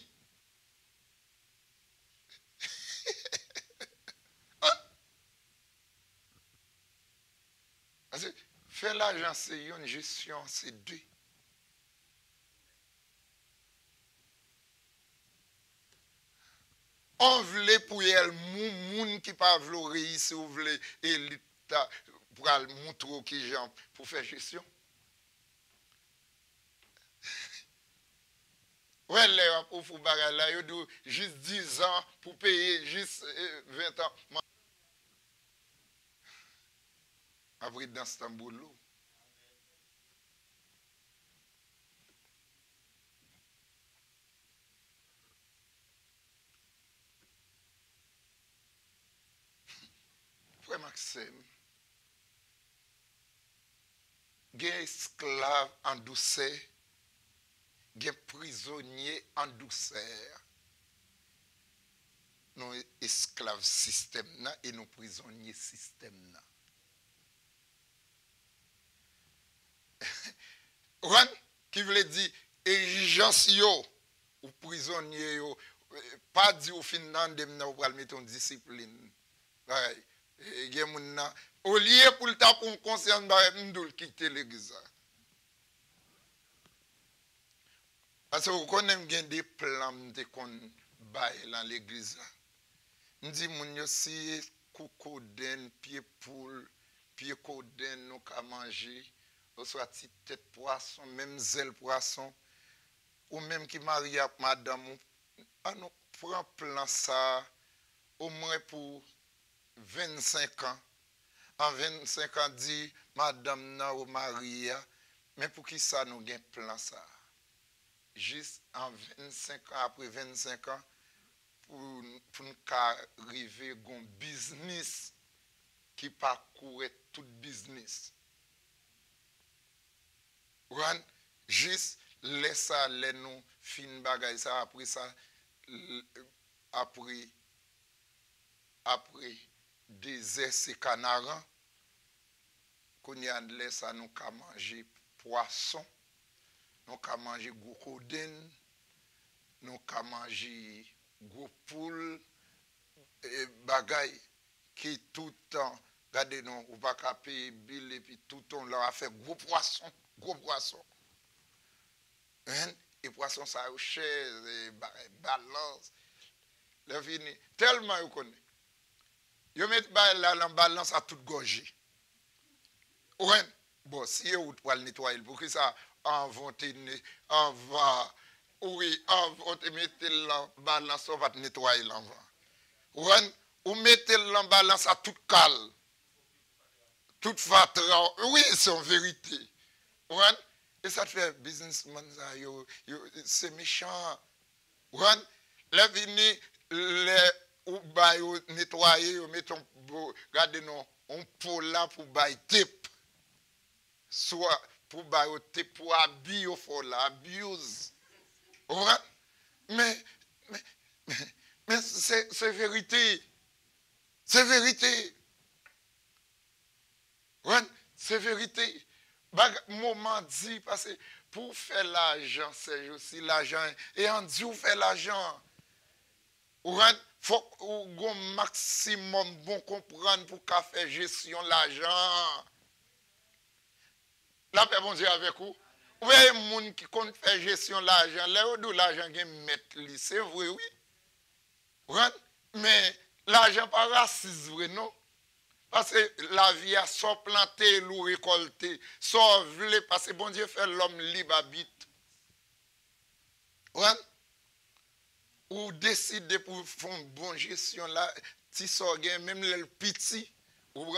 Speaker 2: Parce que faire l'argent, c'est une gestion, c'est deux. On voulait pour elle, moun qui pas voulu réussir, on voulait élite pour montrer qui gens pour faire gestion. Ouais, là, pour faire bagarre là, il doit juste 10 ans pour payer, juste 20 ans. Après, dans Istanbul. Frère Maxime, il y a esclave en douceur, il y a prisonnier en douceur. Nous esclaves système et nous prisonniers système. Qui veut dire exigence ou prisonnier pas dit au fin de nous pour mettre en discipline. Au lieu pour le temps pour conscience de quitter l'église. Parce que vous connaissez des plans de qu'on baille dans l'église. On dit mon si coucoden pied poule, pied coden nous ka manger, ou soit tête poisson, même zèle poisson, ou même qui marie avec madame, nous prend plan ça au moins pour 25 ans. En 25 ans, dit madame nan ou marie, mais pour qui ça nous gagne plan ça? Juste en 25 ans, après 25 ans, pour nous arriver à un business qui parcourt tout business. Juste laisse ça, les nous fin bagay ça, après ça, après des essais canards, qu'on y a laisse ça, nous qu'à manger poisson, nous qu'à manger gros coden, nous qu'à manger gros poule, et bagay qui tout le temps, regardez nous, ou pas qu'à payer bill et puis tout le temps, là, a fait gros poisson. Hein? Et poisson ça au chaise, balance. Le fini, tellement vous connaissez. Vous mettez la balance à toute gorgée. Ouais. Bon, si vous pouvez le nettoyer, pour que ça, on va, oui, on va mettre la balance, on va nettoyer l'envers. Ouais. Vous mettez la balance à toute cale. Toute fatra. Oui, c'est en vérité. Ouais. Et ça fait businessman, c'est méchant. Ouais. Là, vini, ou bay ou nettoyer, ou mettons, regardez non, on pour là pour bay tip. Soit pour bay ou tip pour habiller au fond là, abuse. Ouais. Mais c'est vérité. C'est vérité. Ouais, c'est vérité. Moment dit, parce que pour faire l'argent, c'est aussi l'argent. Et en Dieu, vous fait l'argent. Il faut un maximum bon comprendre pour qu'à faire gestion l'argent. La paix, bon Dieu, avec vous. Vous voyez, les gens qui comptent faire gestion l'argent, là où l'argent est mettre, c'est vrai, oui. Mais l'argent pas raciste, vrai, non? Parce que la vie a soit planté, ou récolté, soit vlé, parce que bon Dieu fait l'homme libre habite. Ou décider pour faire une bonne gestion là, si ça même le petit, ou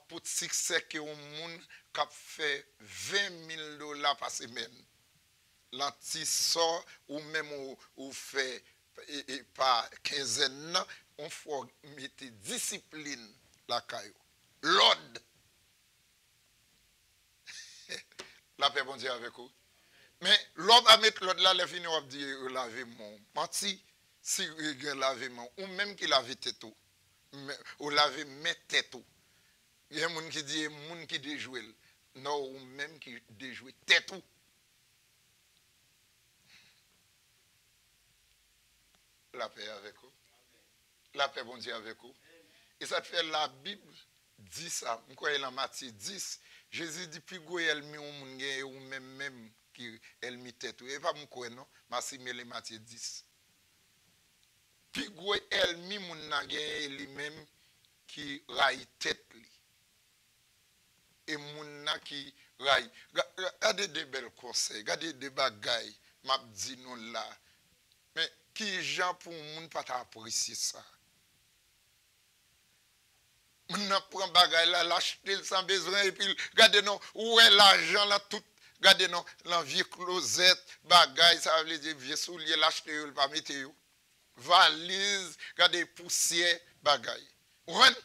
Speaker 2: pour succès que un monde qui fait $20,000 par semaine. Là, si ça, ou même ou fait par quinzaine, on faut mettre discipline la caillou. L'ordre. La paix, bon Dieu, avec vous. Mais l'homme va mettre l'autre là, les fini va dire laver mon. Menti, si il laver mon, ou même qui lave tête tout, ou laver mes tête tout. Il y a des gens qui disent, gens qui déjouent, non, ou même qui déjouent tête tout. La paix avec vous. La paix, bon Dieu, avec vous. Et ça fait la Bible dit ça. Pourquoi il en Matthieu 10, Jésus dit, puis go elle mi ou même qui elle mi tête. Et pas mon quoi non, Matthieu les Matthieu 10. Puis go elle mi mon nagé lui-même qui raille tête li. Et mon na qui raille. Regardez des belles conseils, regardez des bagailles, m'a dit non là. Mais qui gens pour moun pas apprécier ça? On prend bagay là, l'acheter sans besoin et puis regardez non, où est l'argent là tout, regardez non, la vieille closette, bagay, ça veut dire vieux soulier, l'acheter ou pas mettre yo. Valise, regardez poussière, bagay. Ouais.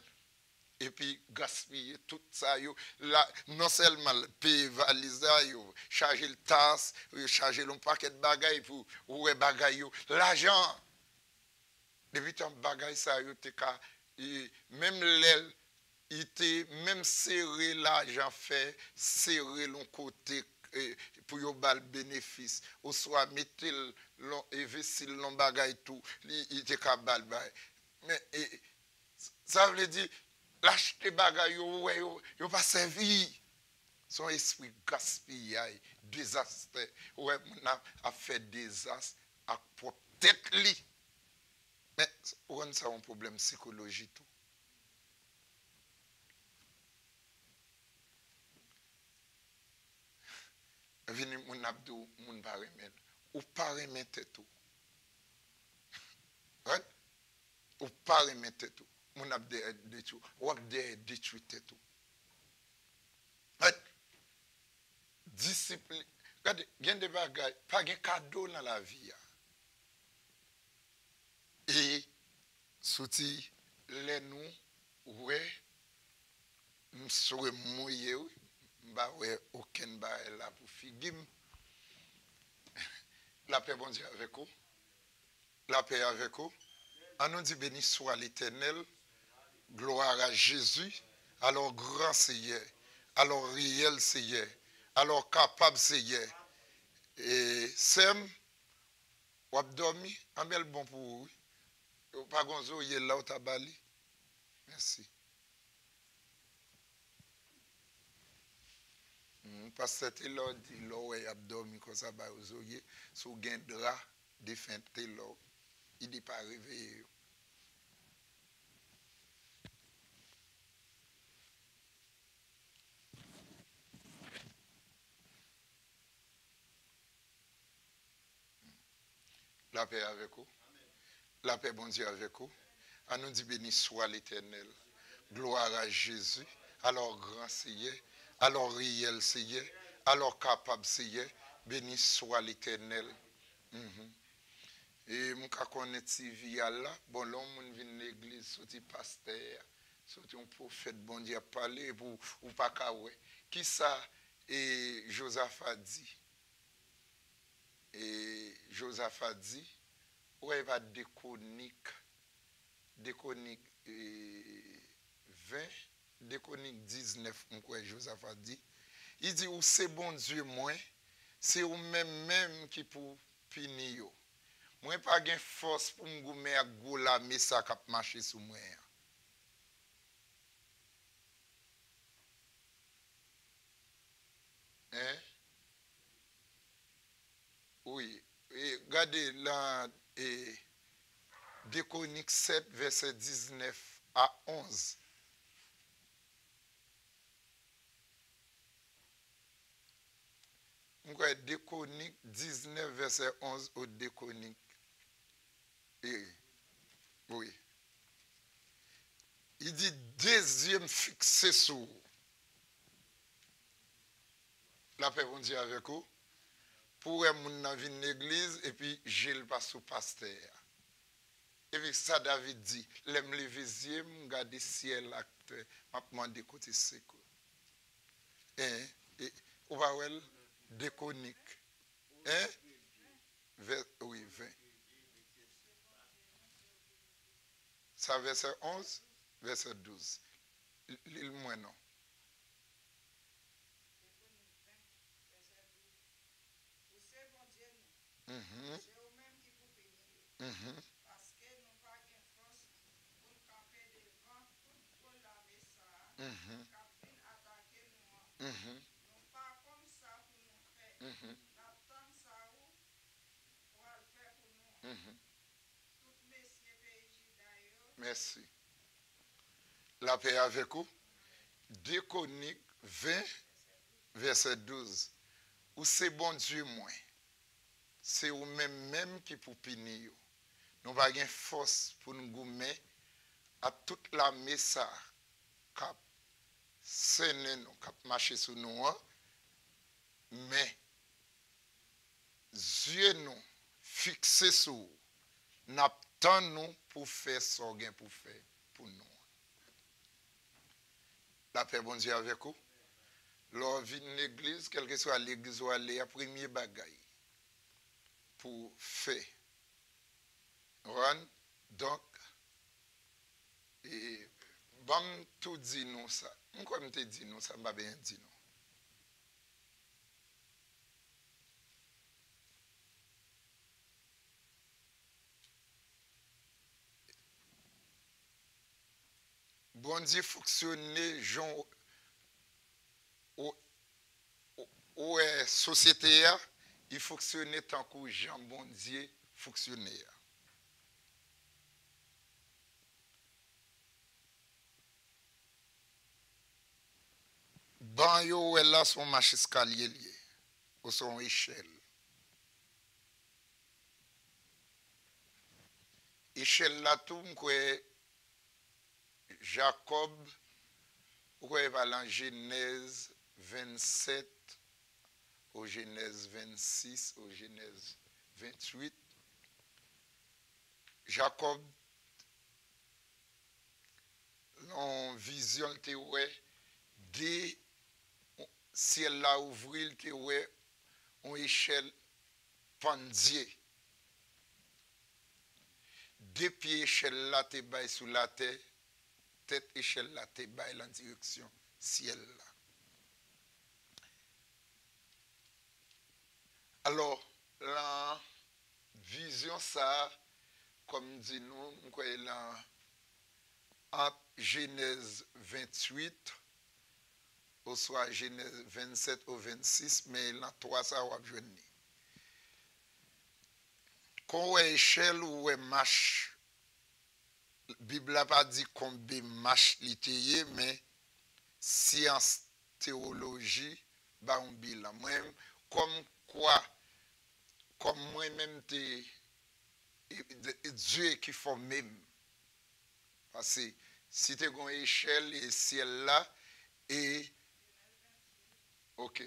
Speaker 2: Et puis gaspiller tout ça yo, là non seulement payer valise yo, charger le tasse, charger le paquet de bagay pour ouais bagay yo, l'argent. Depuis tant bagay ça yo te ka et même l'aile, il était même serré l'argent fait, serré l'on côté pour y avoir le bénéfice. Ou soit mettre investir l'on bagay tout, il était qu'à bal. Mais ça veut dire, l'acheter bagay yo pas servi. Son esprit gaspillage, désastre. Ouais, on a fait désastre à peut-être li. Mais on a un problème psychologique tout. Vini moun abdou moun pa remen. Ou pas remettre tout. Right? Ou pas remettre tout. Moun ap de tout. Ou ap de détruire tout. Right? Discipline. Regardez, il y a des bagages, pas de cadeau dans la vie. Et, souti, les nous, ouais, nous sommes mouillés, bah ouais, aucun bail là pour figim. La paix, bon Dieu, avec vous. La paix avec vous. On nous dit béni soit l'Éternel, gloire à Jésus, alors grand Seigneur, alors réel Seigneur, alors capable Seigneur. Et Sem, ou abdomi, un bel bon pour vous. Ou pas gonzo, il est là au tabali. Merci. Parce que c'est là, dit là, ouais, abdomi, comme ça, bah, aux oeufs, sous gain drap, défunt, là, il n'est pas réveillé. La paix avec vous. La paix, bon Dieu, avec vous. On nous dit béni soit l'Éternel. Gloire à Jésus. Alors grand Seigneur. Alors réel Seigneur. Alors capable Seigneur. Béni soit l'Éternel. Et mon cas connaît TV là. Bon, l'homme vient de l'église, sorti pasteur, sorti un prophète, bon Dieu, parler pour ou pas kawé. Qui ça? Et Josaphat dit. Et Josaphat dit. Ouais, va déconique 20, déconique 19, quoi Josaphat dit. Il dit, ou c'est bon Dieu, moi, c'est ou même qui pour punir. Moi, pas de force pour me goumer à goula, mais ça cap marcher sur moi. Hein? Oui. Et regardez là, et Déconique 7, verset 19 à 11. Déconique 19, verset 11 au Déconique. Oui. Il dit deuxième fixé sur la paix bon Dieu avec vous. Pour mon dans une église et puis Gilles passe au pasteur. Et puis ça David dit, l'aime les visier, regarder ciel acteur, m'a demandé côté seco. Et ou va wel déconique. Hein? Oui, 20. Ça verset 11, verset 12. L'île moins non.
Speaker 1: Parce que nous pas de force pour camper devant tout laver ça, capine attaquer nous. Nous pas comme ça pour nous faire. L'attendre ça ou pour le faire pour nous. Tout messieurs pays d'ailleurs.
Speaker 2: Merci. La paix avec vous. Déconique 20, verset 12. Ou c'est bon Dieu moins. C'est ou même qui pour punir. Nous n'avons pas de force pour nous gommer à toute la messa cap séné nous cap marcher sur nous mais Dieu nous fixé sur n'attend nous pour faire ce qu'on pour faire pour nous. La paix bon Dieu avec vous. Lors d'une église, quelle que soit l'église où aller, à premier bagaille pour faire. Donc, et bon, tout dit nous ça. Pourquoi me te dit nous ça, m'a bien dit nous. Bon Dieu fonctionner, genre, où est société, il fonctionnait tant que Jean bon Dieu fonctionnait. Ban yo là son marché escalier lié. ou son échelle. Échelle là tout, Jacob, pourquoi va dans Genèse 27, au Genèse 26, au Genèse 28. Jacob, en vision, te ouais, dès ciel là ouvrir, te ouais, en échelle pendier. Deux pieds échelle là, te baille sous la terre, tête échelle là, te baille en direction ciel là. Alors, la vision ça, comme dit nous, en Genèse 28, ou soit Genèse 27 au 26, mais dans 3 ça va venir. Quand on échelle ou on marche, la Bible n'a pas dit combien marche l'ité, mais science, théologie, bah on bilan. Moi-même, comme quoi, comme moi-même, Dieu qui forme même. Parce que si tu as une échelle et ciel là, et. Ok.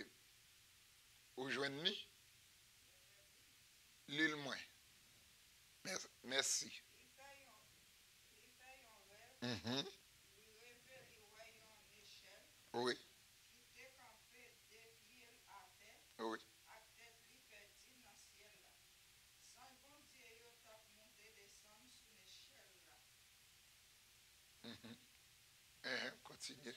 Speaker 2: Aujourd'hui, l'île moins. Merci. Mm-hmm. Oui. Oui. Mm-hmm. Continuez.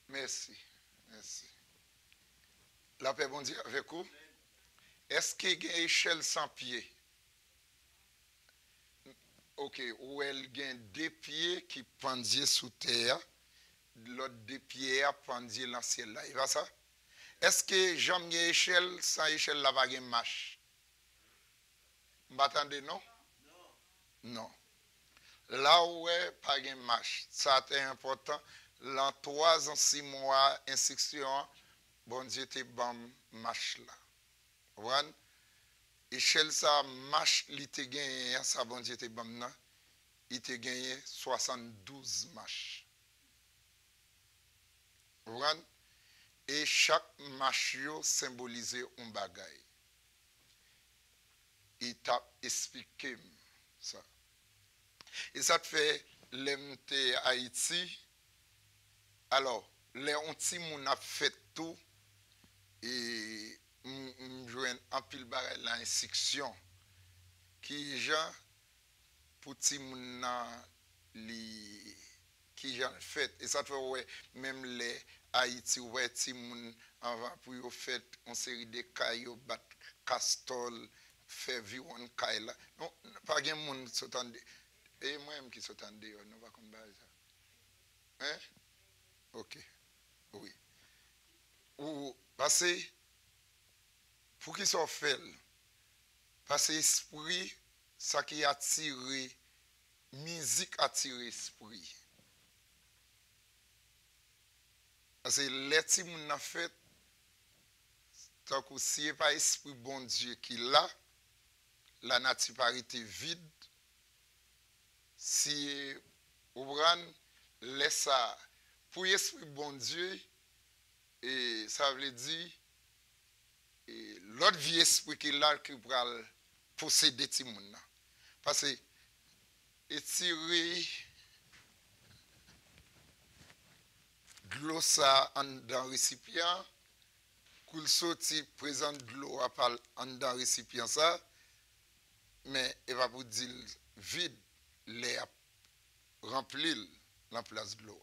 Speaker 2: Merci. Merci. La paix, bon Dieu, avec vous. Est-ce qu'il y a une échelle sans pied? Ok, ou elle a deux pieds qui pendent sous terre, l'autre deux pieds pendent dans le ciel là. Il va ça? Est-ce que j'aime une échelle sans échelle là, pas de marche? Vous m'attendez, non? Non. Là où est pas de marche, ça c'est important. Dans 3 ans, 6 mois, instruction, bon Dieu te bon marche là. Vous voyez? Échelle ça marche, il te gagné, ça bon Dieu te bon là. Il te gagné 72 marches. Vous voyez? Et chaque marche symbolise un bagage. Il t'a expliqué ça. Et ça te fait l'MT Haïti. Alors, les petits moun a fait tout et m'jouen en pile bagay l'instruction qui gens pour ti moun li qui gens fait et ça te fait ouais même les Haïti ouais ti moun avant pour yo fait une série de cailloux bat castol fait vivre un caille là non pas gen moun s'entendre et moi même qui s'entendre on va comme ça hein OK oui ou parce que pour qui soit fait parce que esprit ça qui attire musique attire esprit parce que les petits moun a fait tant que si pas esprit bon Dieu qui là la nature parité vide si Oubran laisse ça pour esprit bon Dieu et ça veut dire et l'autre vie esprit qui là qui va posséder ti moun là parce que étirer de l'eau ça en dans récipient qu'il sorti présent de l'eau en dans récipient ça mais il va pour dire vide l'air rempli la place de l'eau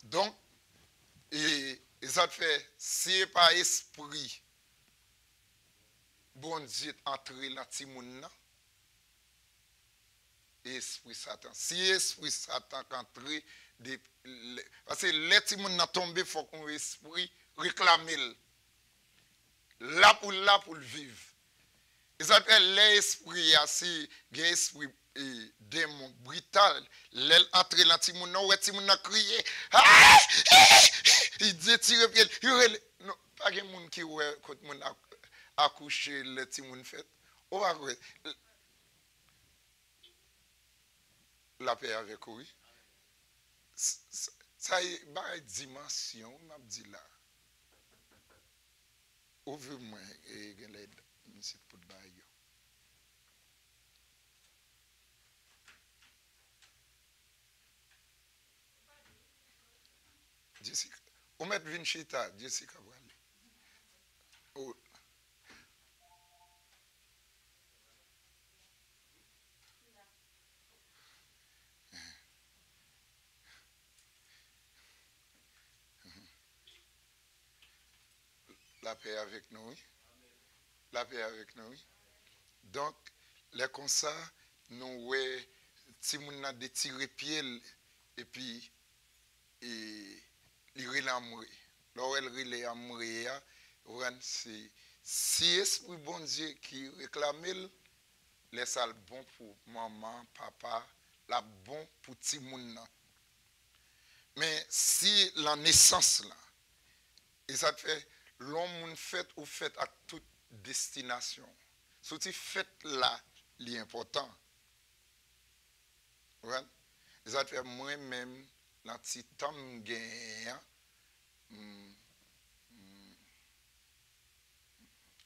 Speaker 2: Donc, et ça fait, si par esprit, bon Dieu entrer dans ti moun nan, esprit Satan. Si esprit Satan entrer, parce que les ti moun nan tombe, faut qu'on esprit réclame là pour le vivre. Et ça fait l'esprit, si l'esprit démon brutal, l'elle entre dans ti moun nan, ouais ti moun nan crier, il dit tire pied, non, pas gen moun qui ouais quand moun accoucher le ti moun fait. On va la paix avec oui. Ça y est, dimension, m'a dit là. Ouvre-moi et l'aide, monsieur pour bailler. Jessica, on met Vinchita, Jessica voilà. Oh. La paix avec nous, oui. La paix avec nous, oui. Donc, les comme ça, nous, ouais, si nous avons des tirés pieds, et puis, il rit l'amour. Là, elle rit l'amour, c'est si esprit bon Dieu qui réclame, laisse le bon pour maman, papa, la bon pour petit monde. Mais si la naissance là, et ça te fait, l'homme fait ou fait à toute destination. Ce qui fait là, l'important. Ouais? Et ça te fait moi-même, dans le petit temps gagne,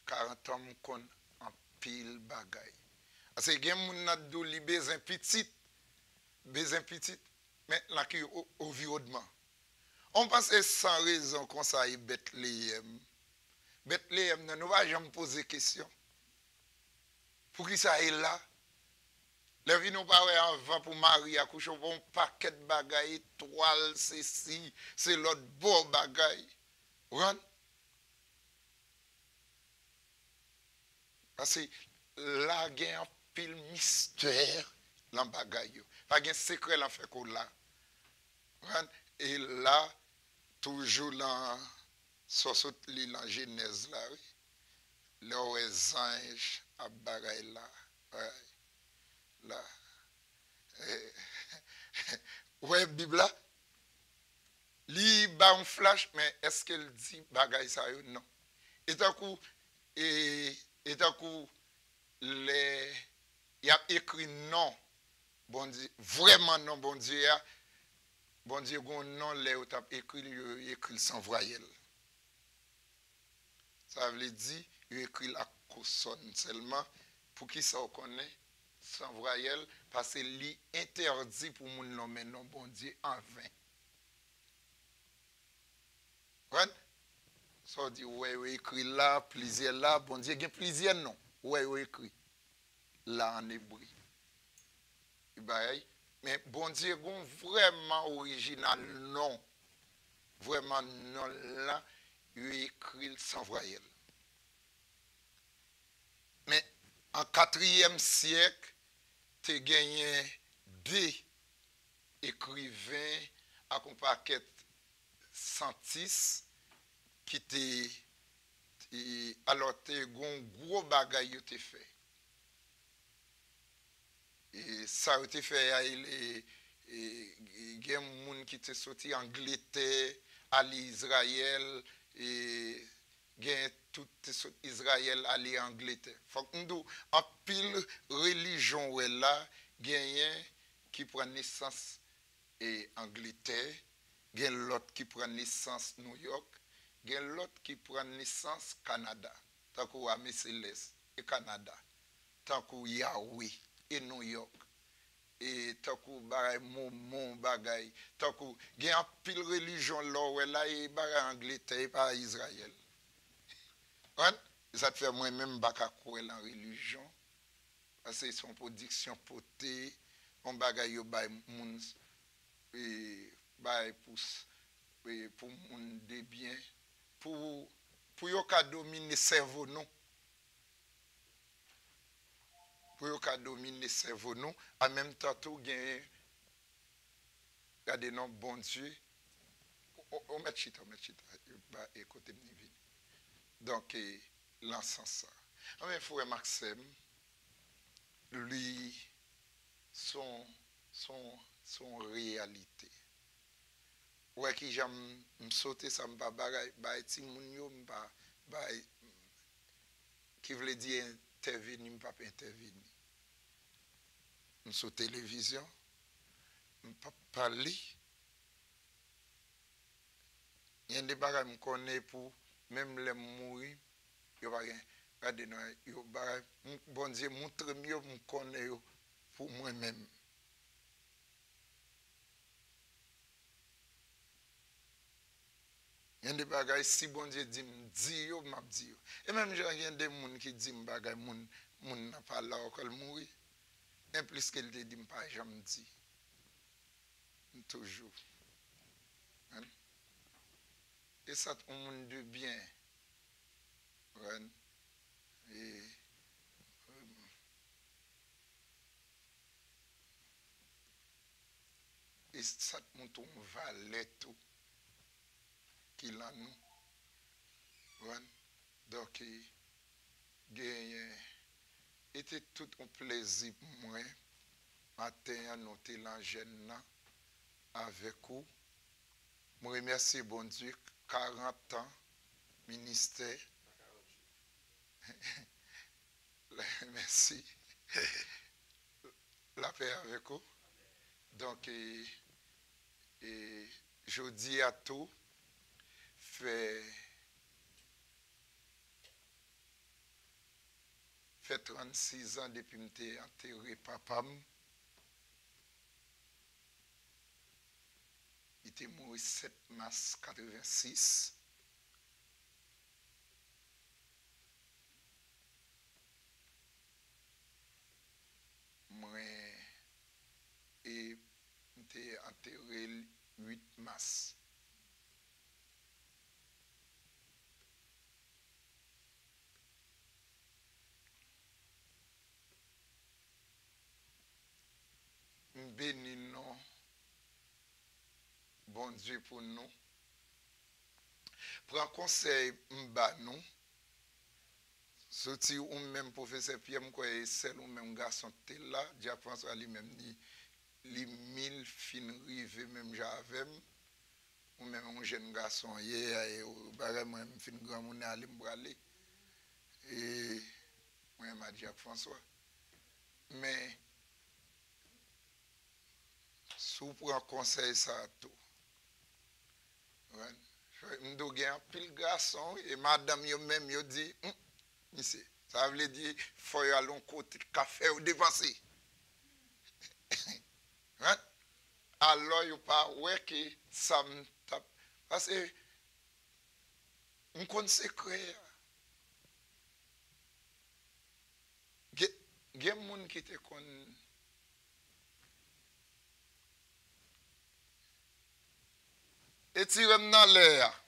Speaker 2: 40 ans, je en pile bagaille. Parce que il y a des gens qui besoin petit, mais là qui au environnement. On pense sans raison qu'on ça est Bethléem. Bethléem, nous ne va jamais poser question. Pour qui ça est là? Les vie nous parlent avant pour Marie accoucher un paquet de bagailles, toile, ceci, c'est l'autre beau bagaille. Right? Parce que là, il y a un pile mystère dans le bagaille. Pas de secret dans fait qu'on là. Right? Et là, toujours dans la Genèse là, oui. Les anges à bagaille là. Ouais. Là. Ouais, Bible là. Li ba un flash, mais est-ce qu'elle dit bagaille ça yo? Non. Et d'un coup, il a écrit non. Bon Dieu, vraiment non, bon Dieu. Bon Dieu, non, les où t'as écrit sans voyelle. Ça veut dire, il écrit la consonne seulement. Pour qui ça on connaît? Sans voyelle, parce que c'est interdit pour mon nommer non, bon Dieu, en vain. Ouais? Ça dit, ouais, écrit là, plaisir là, bon Dieu, il y a plaisir non. Ouais, écrit là en hébreu. Mais bon Dieu, vraiment original, non. Vraiment non, là, il écrit sans voyelle. Mais en 4e siècle, tu as gagné des écrivains à un paquet Santis qui te alors tu as un gros bagage qui fait. Et ça a été fait, il y a des gens qui sont sortis en Angleterre, à l'Israël, et il y a tout Israël à l'Angleterre. Faut que nous, en pile religion là, il y a qui prend naissance en Angleterre, il y a l'autre qui prend naissance New York, il y a l'autre qui prend naissance Canada, tant que Amé Céleste et Canada, tant que Yahweh et New York. Et tant que bagay mon bagay, tant que il y a pile religion là et bagay Angleterre et pas Israël. Ça te fait moi-même baka croire en religion parce que son production potée, on bagay yo bay moun et bay pour pour monde de bien pour yo ka dominer cerveau non pour yo ka dominer cerveau non en même temps tout gain regardez non bon Dieu on met chita bah écoutez me vini donc l'encens ça mais frère Maxime lui son réalité ouais qui j'aime sauter ça me pas bagay ti moun yo m'pa qui veut dire intervenir m'pa intervenir sur télévision m'pa parler y a des bagay me connaît pour même les mourir yo pas rien regardez non yo bagay bon Dieu montre mieux me connaît pour moi-même. Il y a des bagages, si bon Dieu dit, dis yo, m'a dit yo. Et même, il y a des gens qui disent, bagay, moun n'a pas là, ou mourir. Et plus qu'elle te dit, pas jamais dit. Toujours. Hein? Et ça, on monde de bien. Hein? Et ça, on valait tout. Qu'il a nous. Donc, était tout un plaisir pour moi, matin à noter l'engêne avec vous. Je remercie bon Dieu, 40 ans, ministère. Merci. La paix avec vous. Donc, je dis à tout, fait 36 ans depuis que j'ai enterré papa. Il était mort le 7 mars 86. Moi, et j'étais enterré le 8 mars. Béni non, bon Dieu pour nous. Prends conseil m'ba nous. Sorti ou même professeur Pierre m'koy seul ou même garçon t'es là, Dieu pense à lui même ni li 1000 fin rive même j'avais ou même un jeune garçon hier bagay moi fin grand moun aller m'braler et moi m'a Jacques François mais sous prend conseil ça tout ouais m'do gen pile garçon et madame yo même yo dit ici ça veut dire faut y aller côté café ou dépenser hein alors yo pas ouais que ça me tape parce que on consécré gen moun qui te kon et tirem dans l'air